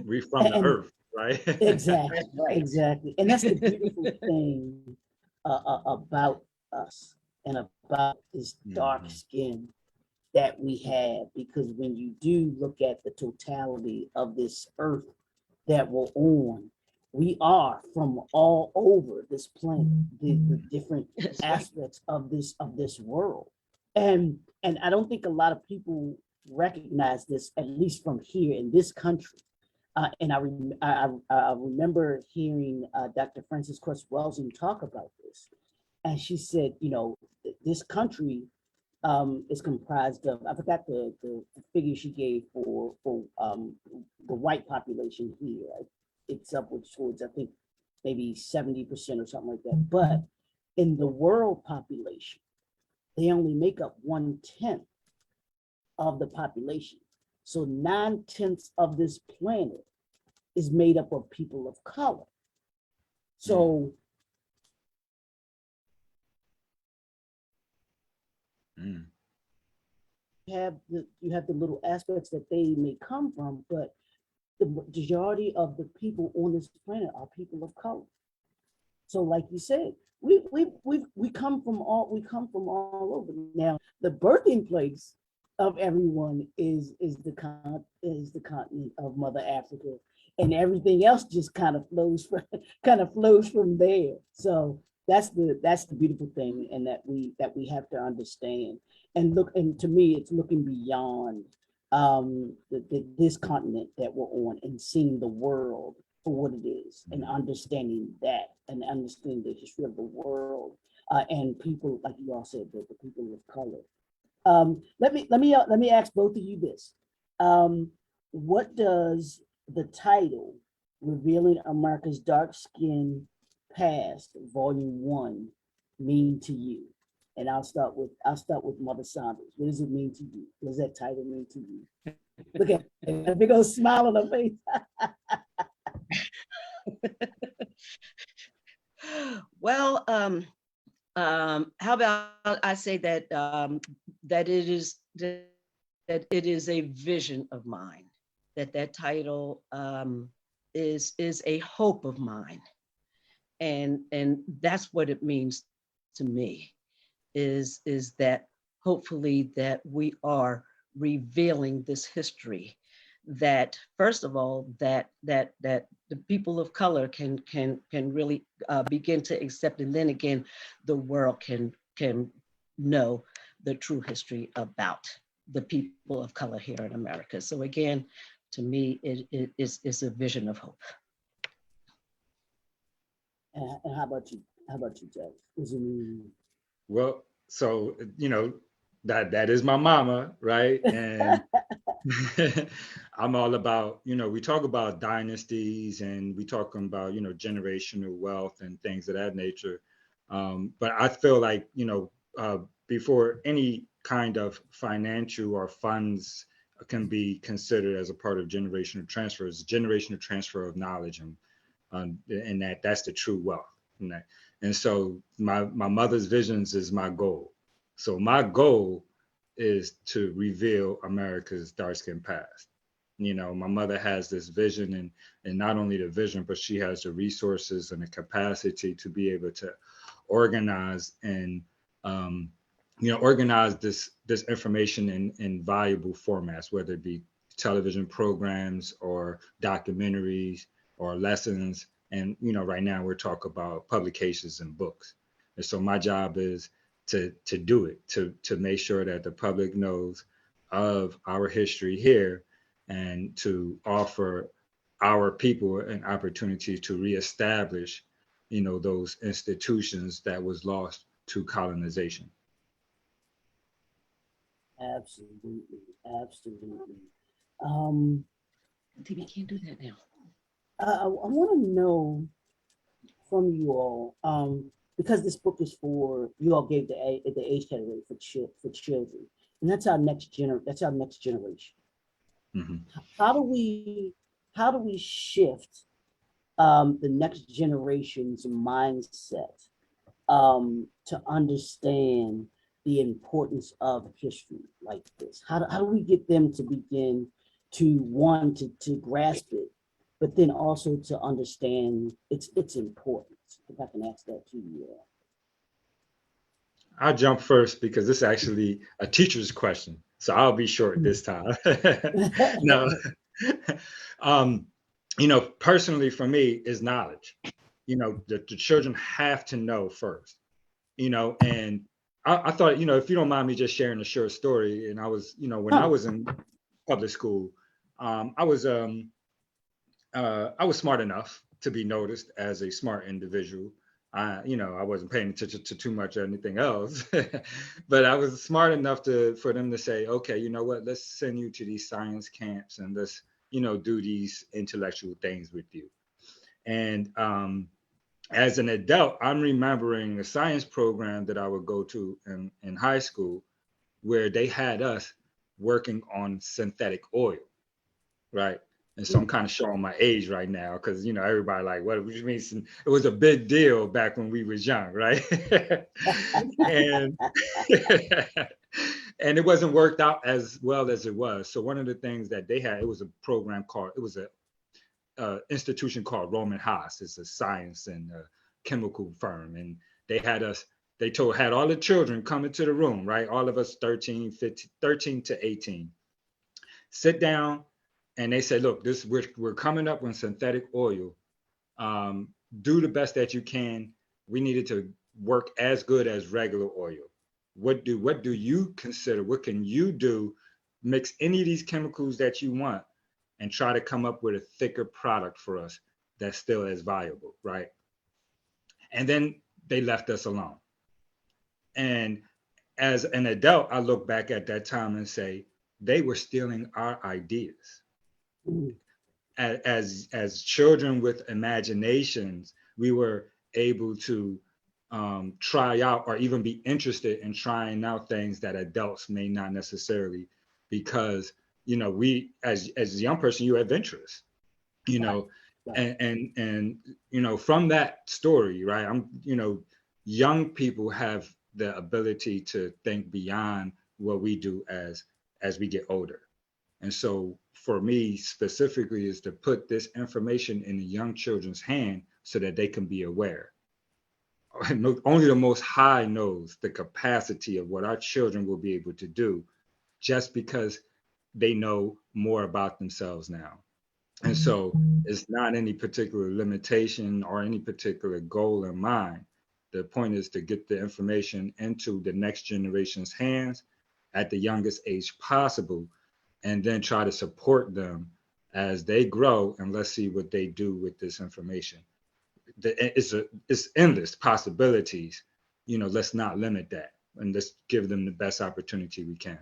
B: We from the earth, right?
A: Exactly, right. Exactly. And that's the beautiful thing about us and about this dark skin that we have, because when you do look at the totality of this earth that we're on, we are from all over this planet, the different aspects of this world. And I don't think a lot of people recognize this, at least from here in this country. And I remember hearing Dr. Frances Cress Welsing talk about this. And she said, this country is comprised of, I forgot the figure she gave for the white population here. It's upwards towards, I think, maybe 70% or something like that. But in the world population, they only make up 1/10 of the population. So 9/10 of this planet is made up of people of color. So you have the little aspects that they may come from, but the majority of the people on this planet are people of color. So, like you said, we come from all over. Now, the birthing place of everyone is the continent of Mother Africa, and everything else just kind of flows from there. So that's the beautiful thing, and that we have to understand and look. And to me, it's looking beyond this continent that we're on and seeing the world for what it is, and understanding that, and understanding the history of the world, and people, like you all said, the people of color. Let me ask both of you this. What does the title "Revealing America's Dark Skin Past" Volume 1 mean to you? And I'll start with Mother Saunders. What does it mean to you? What does that title mean to you? Look at a big old smile on her face.
C: Well, how about I say that that it is a vision of mine. That title is a hope of mine, and that's what it means to me. Is that hopefully that we are revealing this history, that first of all that the people of color can really begin to accept, and then again the world can know the true history about the people of color here in America. So again, to me, it is a vision of hope.
A: And how about you? How about you, Judge? What does it mean?
B: Well, so that is my mama, right? And I'm all about, we talk about dynasties and we talk about, generational wealth and things of that nature. But I feel like, before any kind of financial or funds can be considered as a part of generational transfer, it's generational transfer of knowledge, and that's the true wealth. And so my mother's visions is my goal. So my goal is to reveal America's dark skin past. My mother has this vision, and not only the vision, but she has the resources and the capacity to be able to organize and organize this information in valuable formats, whether it be television programs or documentaries or lessons. And right now we're talking about publications and books. And so my job is to do it, to make sure that the public knows of our history here, and to offer our people an opportunity to reestablish, those institutions that was lost to colonization.
A: Absolutely, absolutely. Um,
C: TV can't do that now.
A: I want to know from you all, because this book is for you all gave the age category for children, and that's our next generation.
B: Mm-hmm.
A: How do we shift the next generation's mindset to understand the importance of history like this? How do we get them to begin to want to grasp it, but then also to understand its importance? If I can ask that to you.
B: I'll jump first because this is actually a teacher's question. So I'll be short this time. No. um, personally for me is knowledge. The children have to know first, and I thought, if you don't mind me just sharing a short story. And I was, when I was in public school, I was smart enough to be noticed as a smart individual. I wasn't paying attention to too much or anything else, but I was smart enough for them to say, okay, you know what, let's send you to these science camps and let's, do these intellectual things with you. And as an adult, I'm remembering a science program that I would go to in high school where they had us working on synthetic oil, right? And so I'm kind of showing my age right now because everybody like, what do you mean? It was a big deal back when we was young, right? and and it wasn't worked out as well as it was. So one of the things that they had, it was a institution called Roman Haas. It's a science and chemical firm, and they had us. Had all the children come into the room, right? All of us 13 to 18, sit down. And they said, look, we're coming up with synthetic oil. Do the best that you can. We needed to work as good as regular oil. What do you consider? What can you do? Mix any of these chemicals that you want and try to come up with a thicker product for us that's still as valuable, right? And then they left us alone. And as an adult, I look back at that time and say, they were stealing our ideas.
A: Mm.
B: As children with imaginations, we were able to try out or even be interested in trying out things that adults may not necessarily, because we as a young person, you're adventurous,
A: Right. Right.
B: and from that story, right? Young people have the ability to think beyond what we do as we get older. And so for me specifically is to put this information in the young children's hand so that they can be aware. Only the Most High knows the capacity of what our children will be able to do, just because they know more about themselves now. And so it's not any particular limitation or any particular goal in mind. The point is to get the information into the next generation's hands at the youngest age possible, and then try to support them as they grow, and let's see what they do with this information. It's endless possibilities. Let's not limit that, and let's give them the best opportunity we can.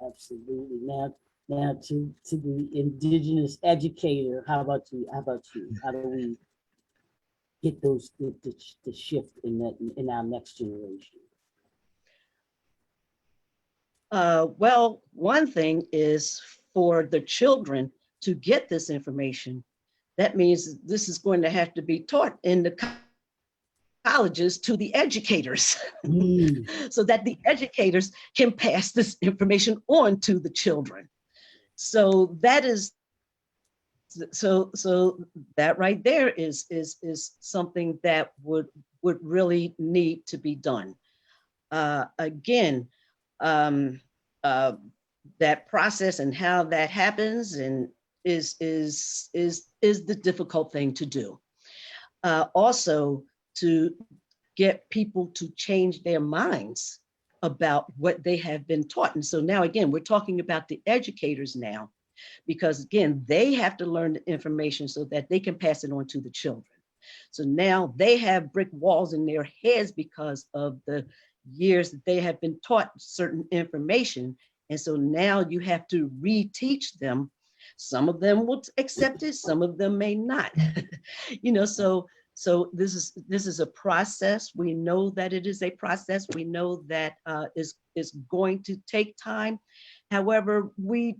A: Absolutely. Now to the indigenous educator, how about you? How about you? How do we get the shift in our next generation?
C: Well, one thing is for the children to get this information. That means this is going to have to be taught in the colleges to the educators so that the educators can pass this information on to the children. So that is so that right there is something that would really need to be done. Again, that process and how that happens and is the difficult thing to do. Also, to get people to change their minds about what they have been taught. And so now, again, we're talking about the educators now, because again, they have to learn the information so that they can pass it on to the children. So now they have brick walls in their heads because of the years that they have been taught certain information. And so now you have to reteach them. Some of them will accept it, some of them may not. So this is a process. We know that it is a process. We know that is going to take time. However, we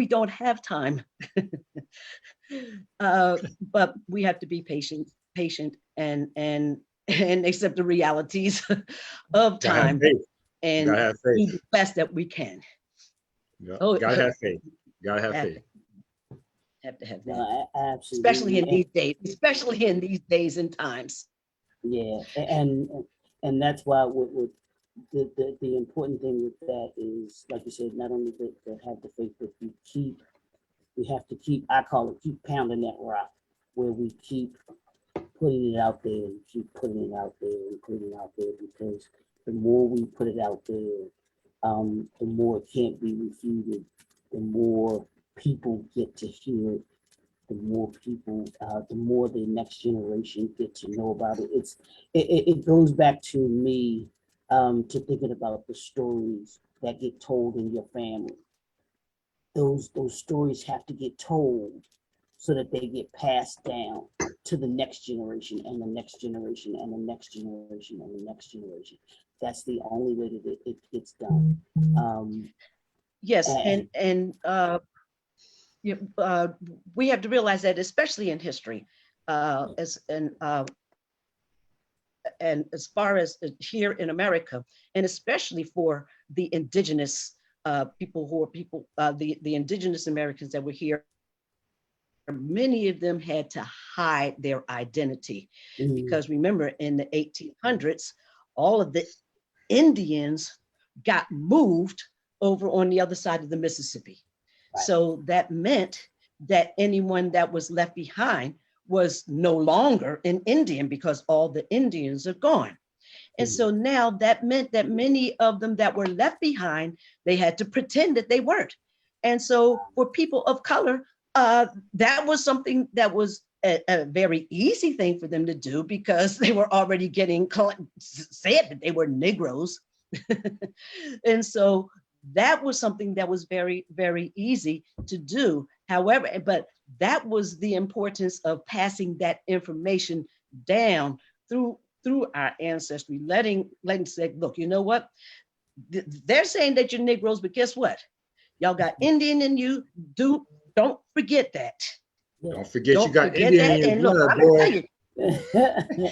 C: don't have time, but we have to be patient and accept the realities of time and do the best that we can.
B: Yep. Gotta have faith. Gotta have faith.
C: Have to have that.
A: Absolutely.
C: Especially in these days and times.
A: Yeah, and that's why what the important thing with that is, like you said, not only to have the faith, but we have to keep, I call it, keep pounding that rock, where we keep putting it out there and keep putting it out there and putting it out there, because the more we put it out there, the more it can't be refuted, the more people get to hear it, the more people, the more the next generation get to know about it. It goes back to me, to thinking about the stories that get told in your family. Those stories have to get told so that they get passed down to the next generation and the next generation and the next generation and the next generation. That's the only way that it gets done.
C: Yes, and we have to realize that, especially in history, and as far as here in America, and especially for the indigenous the indigenous Americans that were here, many of them had to hide their identity. Because remember, in the 1800s, all of the Indians got moved over on the other side of the Mississippi. Right. So that meant that anyone that was left behind was no longer an Indian, because all the Indians are gone. And so now that meant that many of them that were left behind, they had to pretend that they weren't. And so for people of color, that was something that was a very easy thing for them to do because they were already getting said that they were Negroes. And so that was something that was very, very easy to do. However, but that was the importance of passing that information down through our ancestry, letting say, look, you know what? They're saying that you're Negroes, but guess what? Y'all got Indian in you. Don't forget that.
B: Don't forget you
C: Don't
B: got
C: forget
B: Indian
C: that.
B: in your
C: And look,
B: blood,
C: I'm gonna
B: boy.
C: tell you.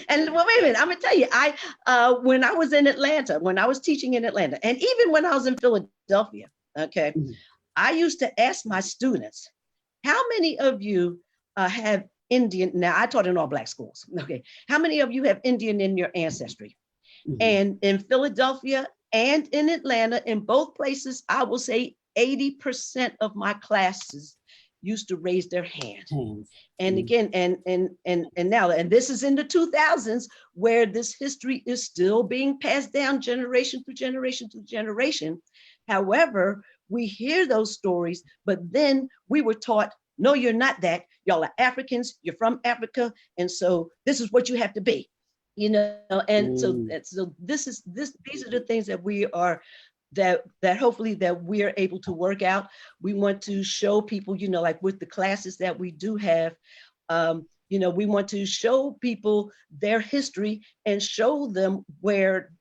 C: And well, wait a minute, I'm gonna tell you, when I was in Atlanta, when I was teaching in Atlanta, and even when I was in Philadelphia, okay, I used to ask my students, how many of you have Indian? Now I taught in all Black schools. Okay, how many of you have Indian in your ancestry? And in Philadelphia and in Atlanta, in both places, I will say 80% of my classes used to raise their hand. And again, and now, and this is in the 2000s, where this history is still being passed down generation through generation through generation. However, we hear those stories, but then we were taught, no, you're not that. Y'all are Africans, you're from Africa, and so this is what you have to be. You know, and so these are the things that we are that hopefully that we are able to work out. We want to show people, you know, like with the classes that we do have, you know, we want to show people their history and show them where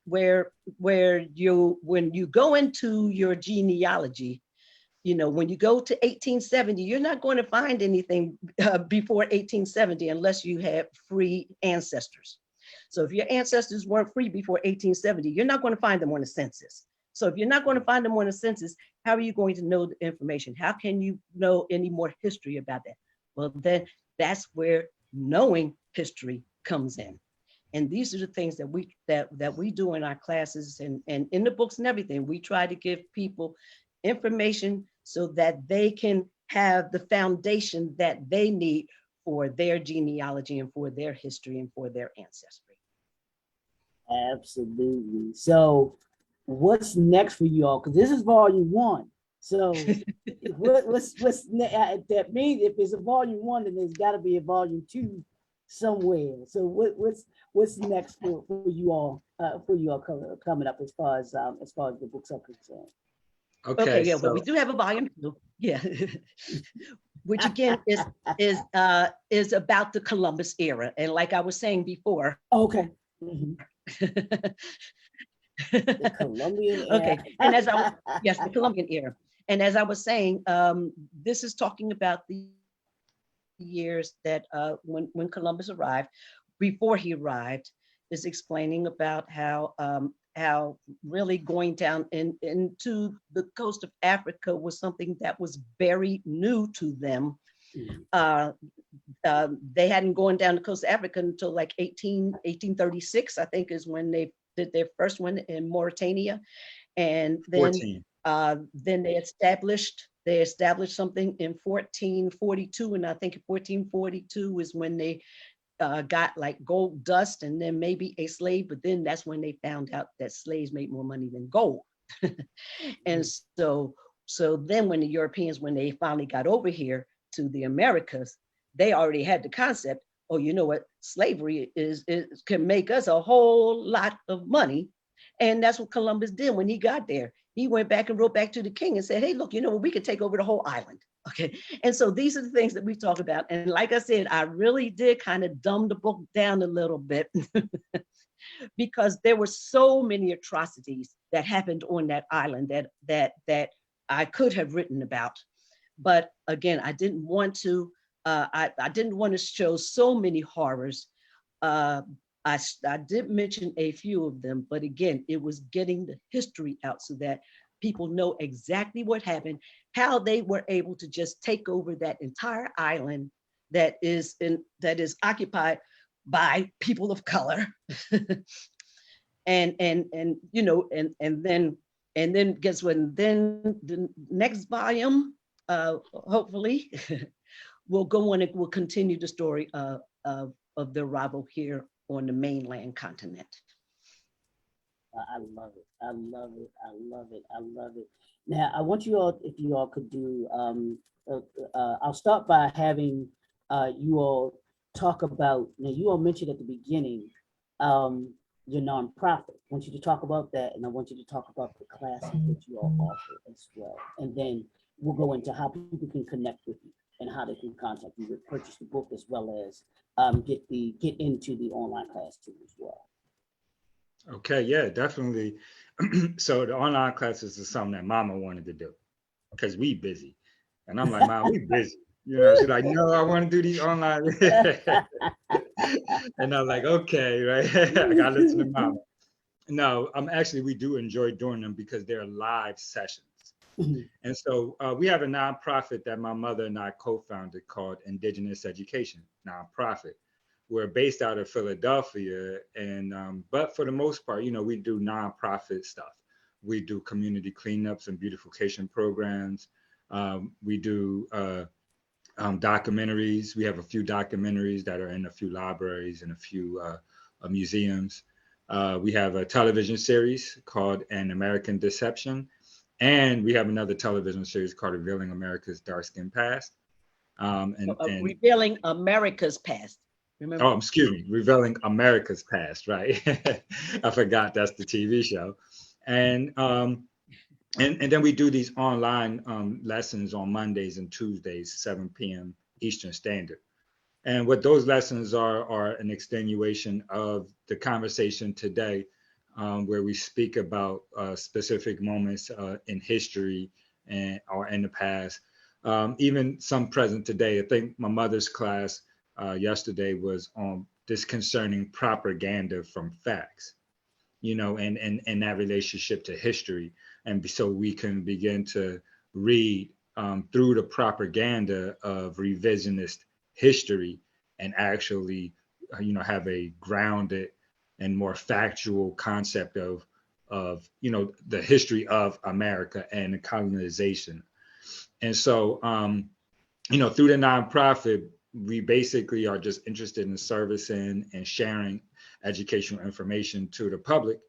C: you, when you go into your genealogy, you know, when you go to 1870, you're not going to find anything before 1870 unless you have free ancestors. So if your ancestors weren't free before 1870, you're not going to find them on the census. So if you're not going to find them on the census, how are you going to know the information? How can you know any more history about that? Well, then that's where knowing history comes in. And these are the things that we do in our classes and in the books and everything. We try to give people information so that they can have the foundation that they need for their genealogy and for their history and for their ancestry.
A: Absolutely. So what's next for you all? Because this is volume 1. So what's that means? If it's a volume 1, then there's got to be a volume 2 somewhere. So what's next for you all coming up as far as the books are concerned?
C: Okay, yeah, well, we do have a volume 2. Yeah. Which again is about the Columbus era. And like I was saying before.
A: Okay. The Columbian era.
C: Okay, and yes, the Columbian era. And as I was saying, this is talking about the years that when Columbus arrived. Before he arrived, is explaining about how really going down into the coast of Africa was something that was very new to them. They hadn't gone down the coast of Africa until like 1836, I think, is when they did their first one in Mauritania. And then they established something in 1442. And I think in 1442 is when they got like gold dust and then maybe a slave, but then that's when they found out that slaves made more money than gold. And so then when the Europeans, when they finally got over here to the Americas, they already had the concept, oh, you know what, slavery can make us a whole lot of money. And that's what Columbus did when he got there. He went back and wrote back to the king and said, hey, look, you know what, we could take over the whole island. Okay. And so these are the things that we talk about. And like I said, I really did kind of dumb the book down a little bit because there were so many atrocities that happened on that island that I could have written about. But again, I didn't want to, I didn't want to show so many horrors. I did mention a few of them, but again, it was getting the history out so that people know exactly what happened, how they were able to just take over that entire island that is occupied by people of color. and you know, and then guess what? Then the next volume, hopefully, will go on and will continue the story of the arrival here on the mainland continent.
A: I love it. I love it. I love it. I love it. Now, I want you all, if you all could do, I'll start by having you all talk about, now you all mentioned at the beginning, your nonprofit. I want you to talk about that, and I want you to talk about the classes that you all offer as well. And then we'll go into how people can connect with you and how they can contact you to purchase the book, as well as get into the online class too as well.
B: Okay, yeah, definitely. So the online classes is something that Mama wanted to do because we busy, and I'm like, Mom, we busy. You know, she's like, no, I want to do these online. And I'm like, okay, right. I gotta listen to Mama. No, actually, we do enjoy doing them because they're live sessions. And so we have a nonprofit that my mother and I co-founded called InDigenous Education nonprofit. We're based out of Philadelphia, and but for the most part, you know, we do nonprofit stuff. We do community cleanups and beautification programs. We do documentaries. We have a few documentaries that are in a few libraries and a few museums. We have a television series called An American Deception, and we have another television series called Revealing America's Dark Skin Past. And
C: Revealing America's past. Remember?
B: oh, excuse me, Revealing America's Past, right? I forgot that's the TV show. And and then we do these online lessons on Mondays and Tuesdays, 7 p.m. Eastern Standard. And what those lessons are an extenuation of the conversation today, where we speak about specific moments in history and or in the past, even some present today. I think my mother's class yesterday was on disconcerting propaganda from facts, you know, and that relationship to history. And so we can begin to read through the propaganda of revisionist history and actually, you know, have a grounded and more factual concept of, you know, the history of America and the colonization. And so, you know, through the nonprofit, we basically are just interested in servicing and sharing educational information to the public.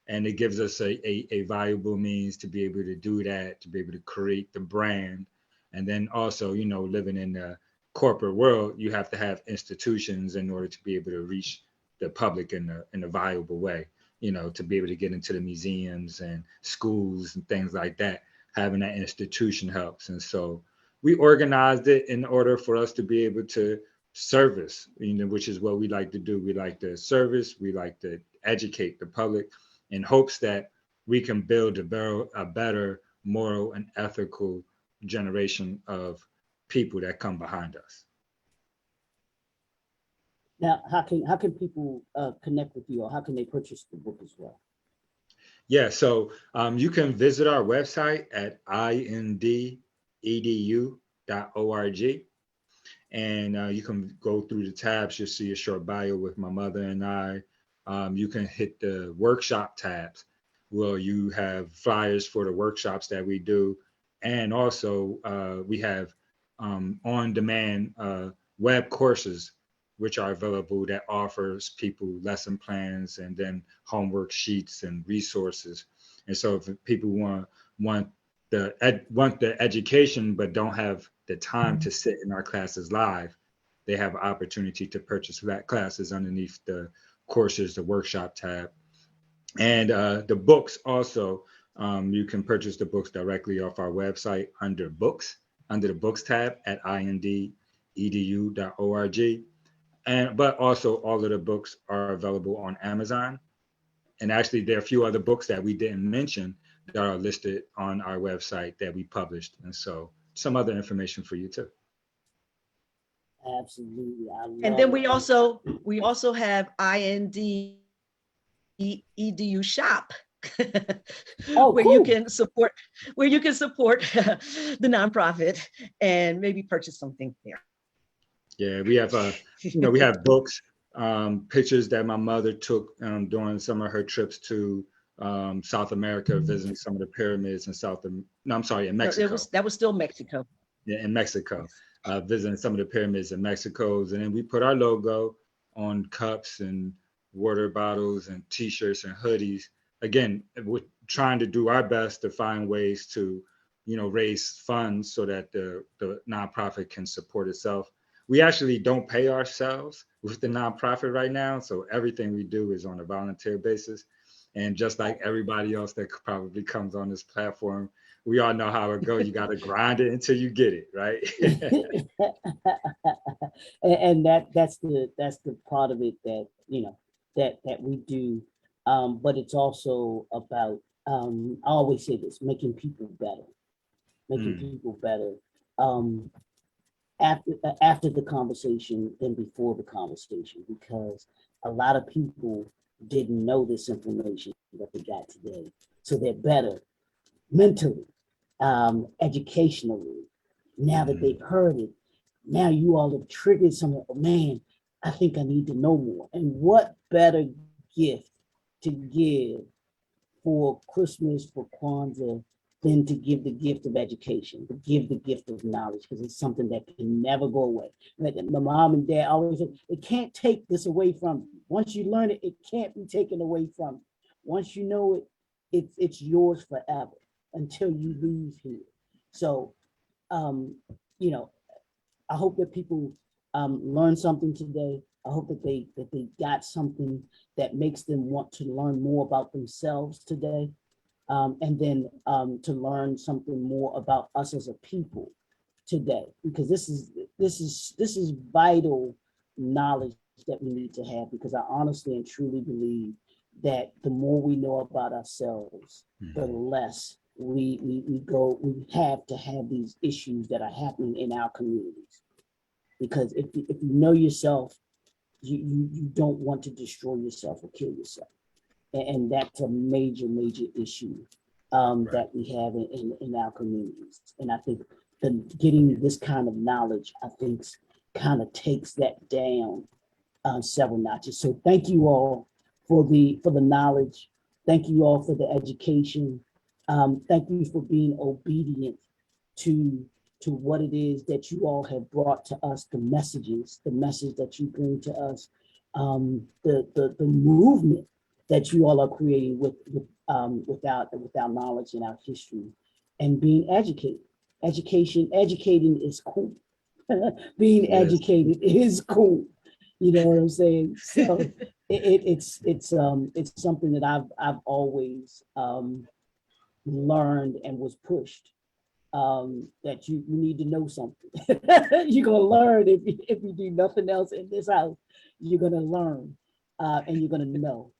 B: And it gives us a valuable means to be able to do that, to be able to create the brand. And then also, you know, living in the corporate world, you have to have institutions in order to be able to reach the public in a valuable way, you know, to be able to get into the museums and schools and things like that. Having that institution helps. And so we organized it in order for us to be able to service, you know, which is what we like to do. We like to service, we like to educate the public in hopes that we can build a better moral and ethical generation of people that come behind us.
A: Now, how can people connect with you, or how can they purchase the book as well?
B: Yeah, so you can visit our website at indedu.org, and you can go through the tabs. You'll see a short bio with my mother and I. You can hit the workshop tabs where you have flyers for the workshops that we do. And also we have on-demand web courses, which are available that offers people lesson plans and then homework sheets and resources. And so if people want the education but don't have the time to sit in our classes live, they have an opportunity to purchase that classes underneath the courses, the workshop tab. And the books also, you can purchase the books directly off our website under books, under the books tab at indedu.org. But also all of the books are available on Amazon. And actually there are a few other books that we didn't mention that are listed on our website that we published. And so some other information for you too.
A: Absolutely.
C: And then we also have IND EDU shop.
A: Oh,
C: where
A: cool.
C: you can support the nonprofit and maybe purchase something there.
B: Yeah, we have we have books, pictures that my mother took during some of her trips to South America, visiting some of the pyramids in in Mexico.
C: No, that was still Mexico.
B: Yeah, in Mexico, visiting some of the pyramids in Mexico, and then we put our logo on cups and water bottles and T-shirts and hoodies. Again, we're trying to do our best to find ways to, you know, raise funds so that the nonprofit can support itself. we actually don't pay ourselves with the nonprofit right now. So everything we do is on a volunteer basis. And just like everybody else that probably comes on this platform, we all know how it goes. You got to grind it until you get it, right?
A: And that's the part of it that that we do. But it's also about I always say this: making people better, making people better. Um, after the conversation than before the conversation, because a lot of people didn't know this information that they got today, so they're better mentally, educationally. Now that they've heard it, now you all have triggered some. Oh, man, I think I need to know more. And what better gift to give for Christmas, for Kwanzaa, than to give the gift of education, to give the gift of knowledge, because it's something that can never go away. Like my mom and dad always said, it can't take this away from you. Once you learn it, it can't be taken away from you. Once you know it, it's yours forever until you leave here. So, you know, I hope that people learn something today. I hope that they got something that makes them want to learn more about themselves today, and then to learn something more about us as a people today, because this is vital knowledge that we need to have. Because I honestly and truly believe that the more we know about ourselves, the less we have to have these issues that are happening in our communities. Because if you know yourself, you don't want to destroy yourself or kill yourself. And that's a major issue that we have in our communities. And I think getting this kind of knowledge, I think, kind of takes that down several notches. So thank you all for the knowledge. Thank you all for the education. Thank you for being obedient to what it is that you all have brought to us, the message that you bring to us, the movement that you all are creating without knowledge in our history, and being educated. Educating is cool. Being educated is cool. You know what I'm saying? So it's something that I've always learned and was pushed, that you need to know something. You're gonna learn if you do nothing else in this house. You're gonna learn, and you're gonna know.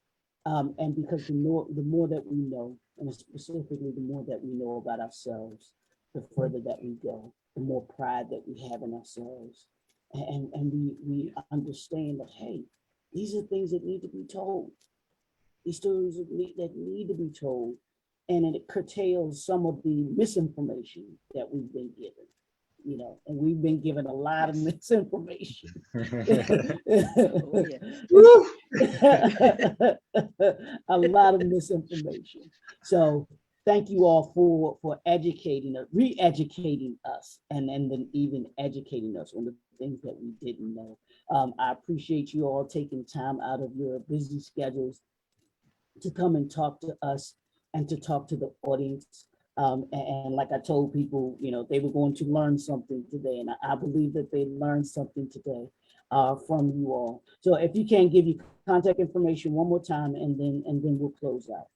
A: And because the more that we know, and specifically the more that we know about ourselves, the further that we go, the more pride that we have in ourselves, and we understand that, hey, these are things that need to be told. These stories that need to be told, and it curtails some of the misinformation that we've been given. And we've been given a lot of misinformation.
C: Oh, yeah.
A: A lot of misinformation. So thank you all for educating us, re-educating us, and then even educating us on the things that we didn't know. I appreciate you all taking time out of your busy schedules to come and talk to us and to talk to the audience. And like I told people, they were going to learn something today, and I believe that they learned something today from you all. So if you can give your contact information one more time, and then we'll close out.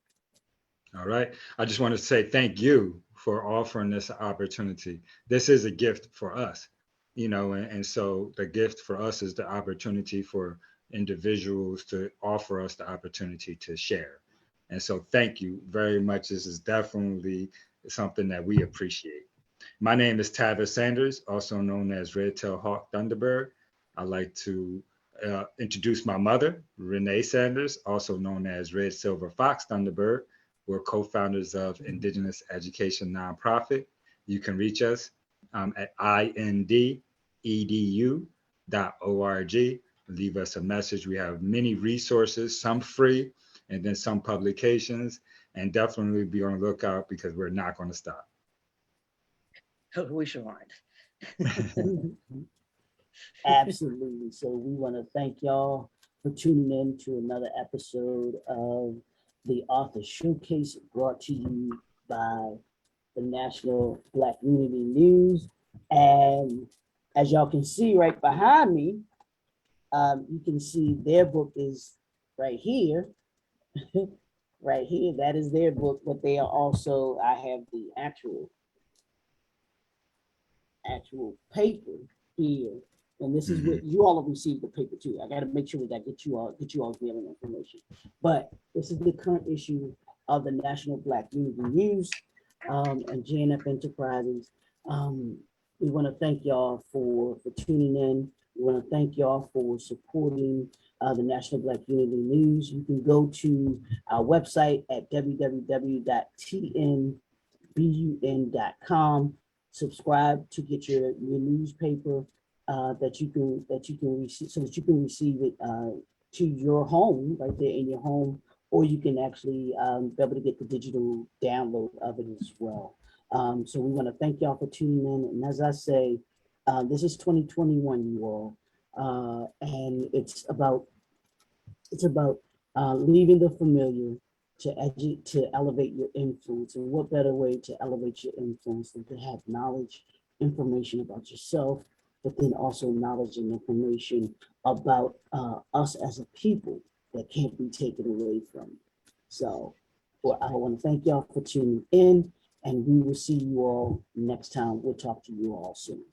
B: All right. I just want to say thank you for offering this opportunity. This is a gift for us, and so the gift for us is the opportunity for individuals to offer us the opportunity to share. And so thank you very much. This is definitely something that we appreciate. My name is Tavis Sanders, also known as Red Tail Hawk Thunderbird. I'd like to introduce my mother, Renee Sanders, also known as Red Silver Fox Thunderbird. We're co-founders of InDigenous Education nonprofit. You can reach us at indedu.org. Leave us a message. We have many resources, some free, and then some publications. And definitely be on the lookout, because we're not going to stop.
C: We sure aren't.
A: Absolutely. So we want to thank y'all for tuning in to another episode of the Author Showcase, brought to you by the National Black Unity News. And As y'all can see right behind me, you can see their book is right here. Right here, that is their book, but they are also, I have the actual paper here. And this is what you all have received the paper too. I got to make sure that I get you all mailing information. But this is the current issue of the National Black Unity News and JNF Enterprises. We want to thank y'all for tuning in. We want to thank y'all for supporting the National Black Unity News. You can go to our website at www.tnbun.com. Subscribe to get your newspaper that you can receive, so that you can receive it to your home right there in your home, or you can actually be able to get the digital download of it as well. So we want to thank y'all for tuning in, and as I say, this is 2021, you all, and it's about leaving the familiar to elevate your influence. And what better way to elevate your influence than to have knowledge, information about yourself, but then also knowledge and information about us as a people that can't be taken away from you. So well, I want to thank y'all for tuning in, and we will see you all next time. We'll talk to you all soon.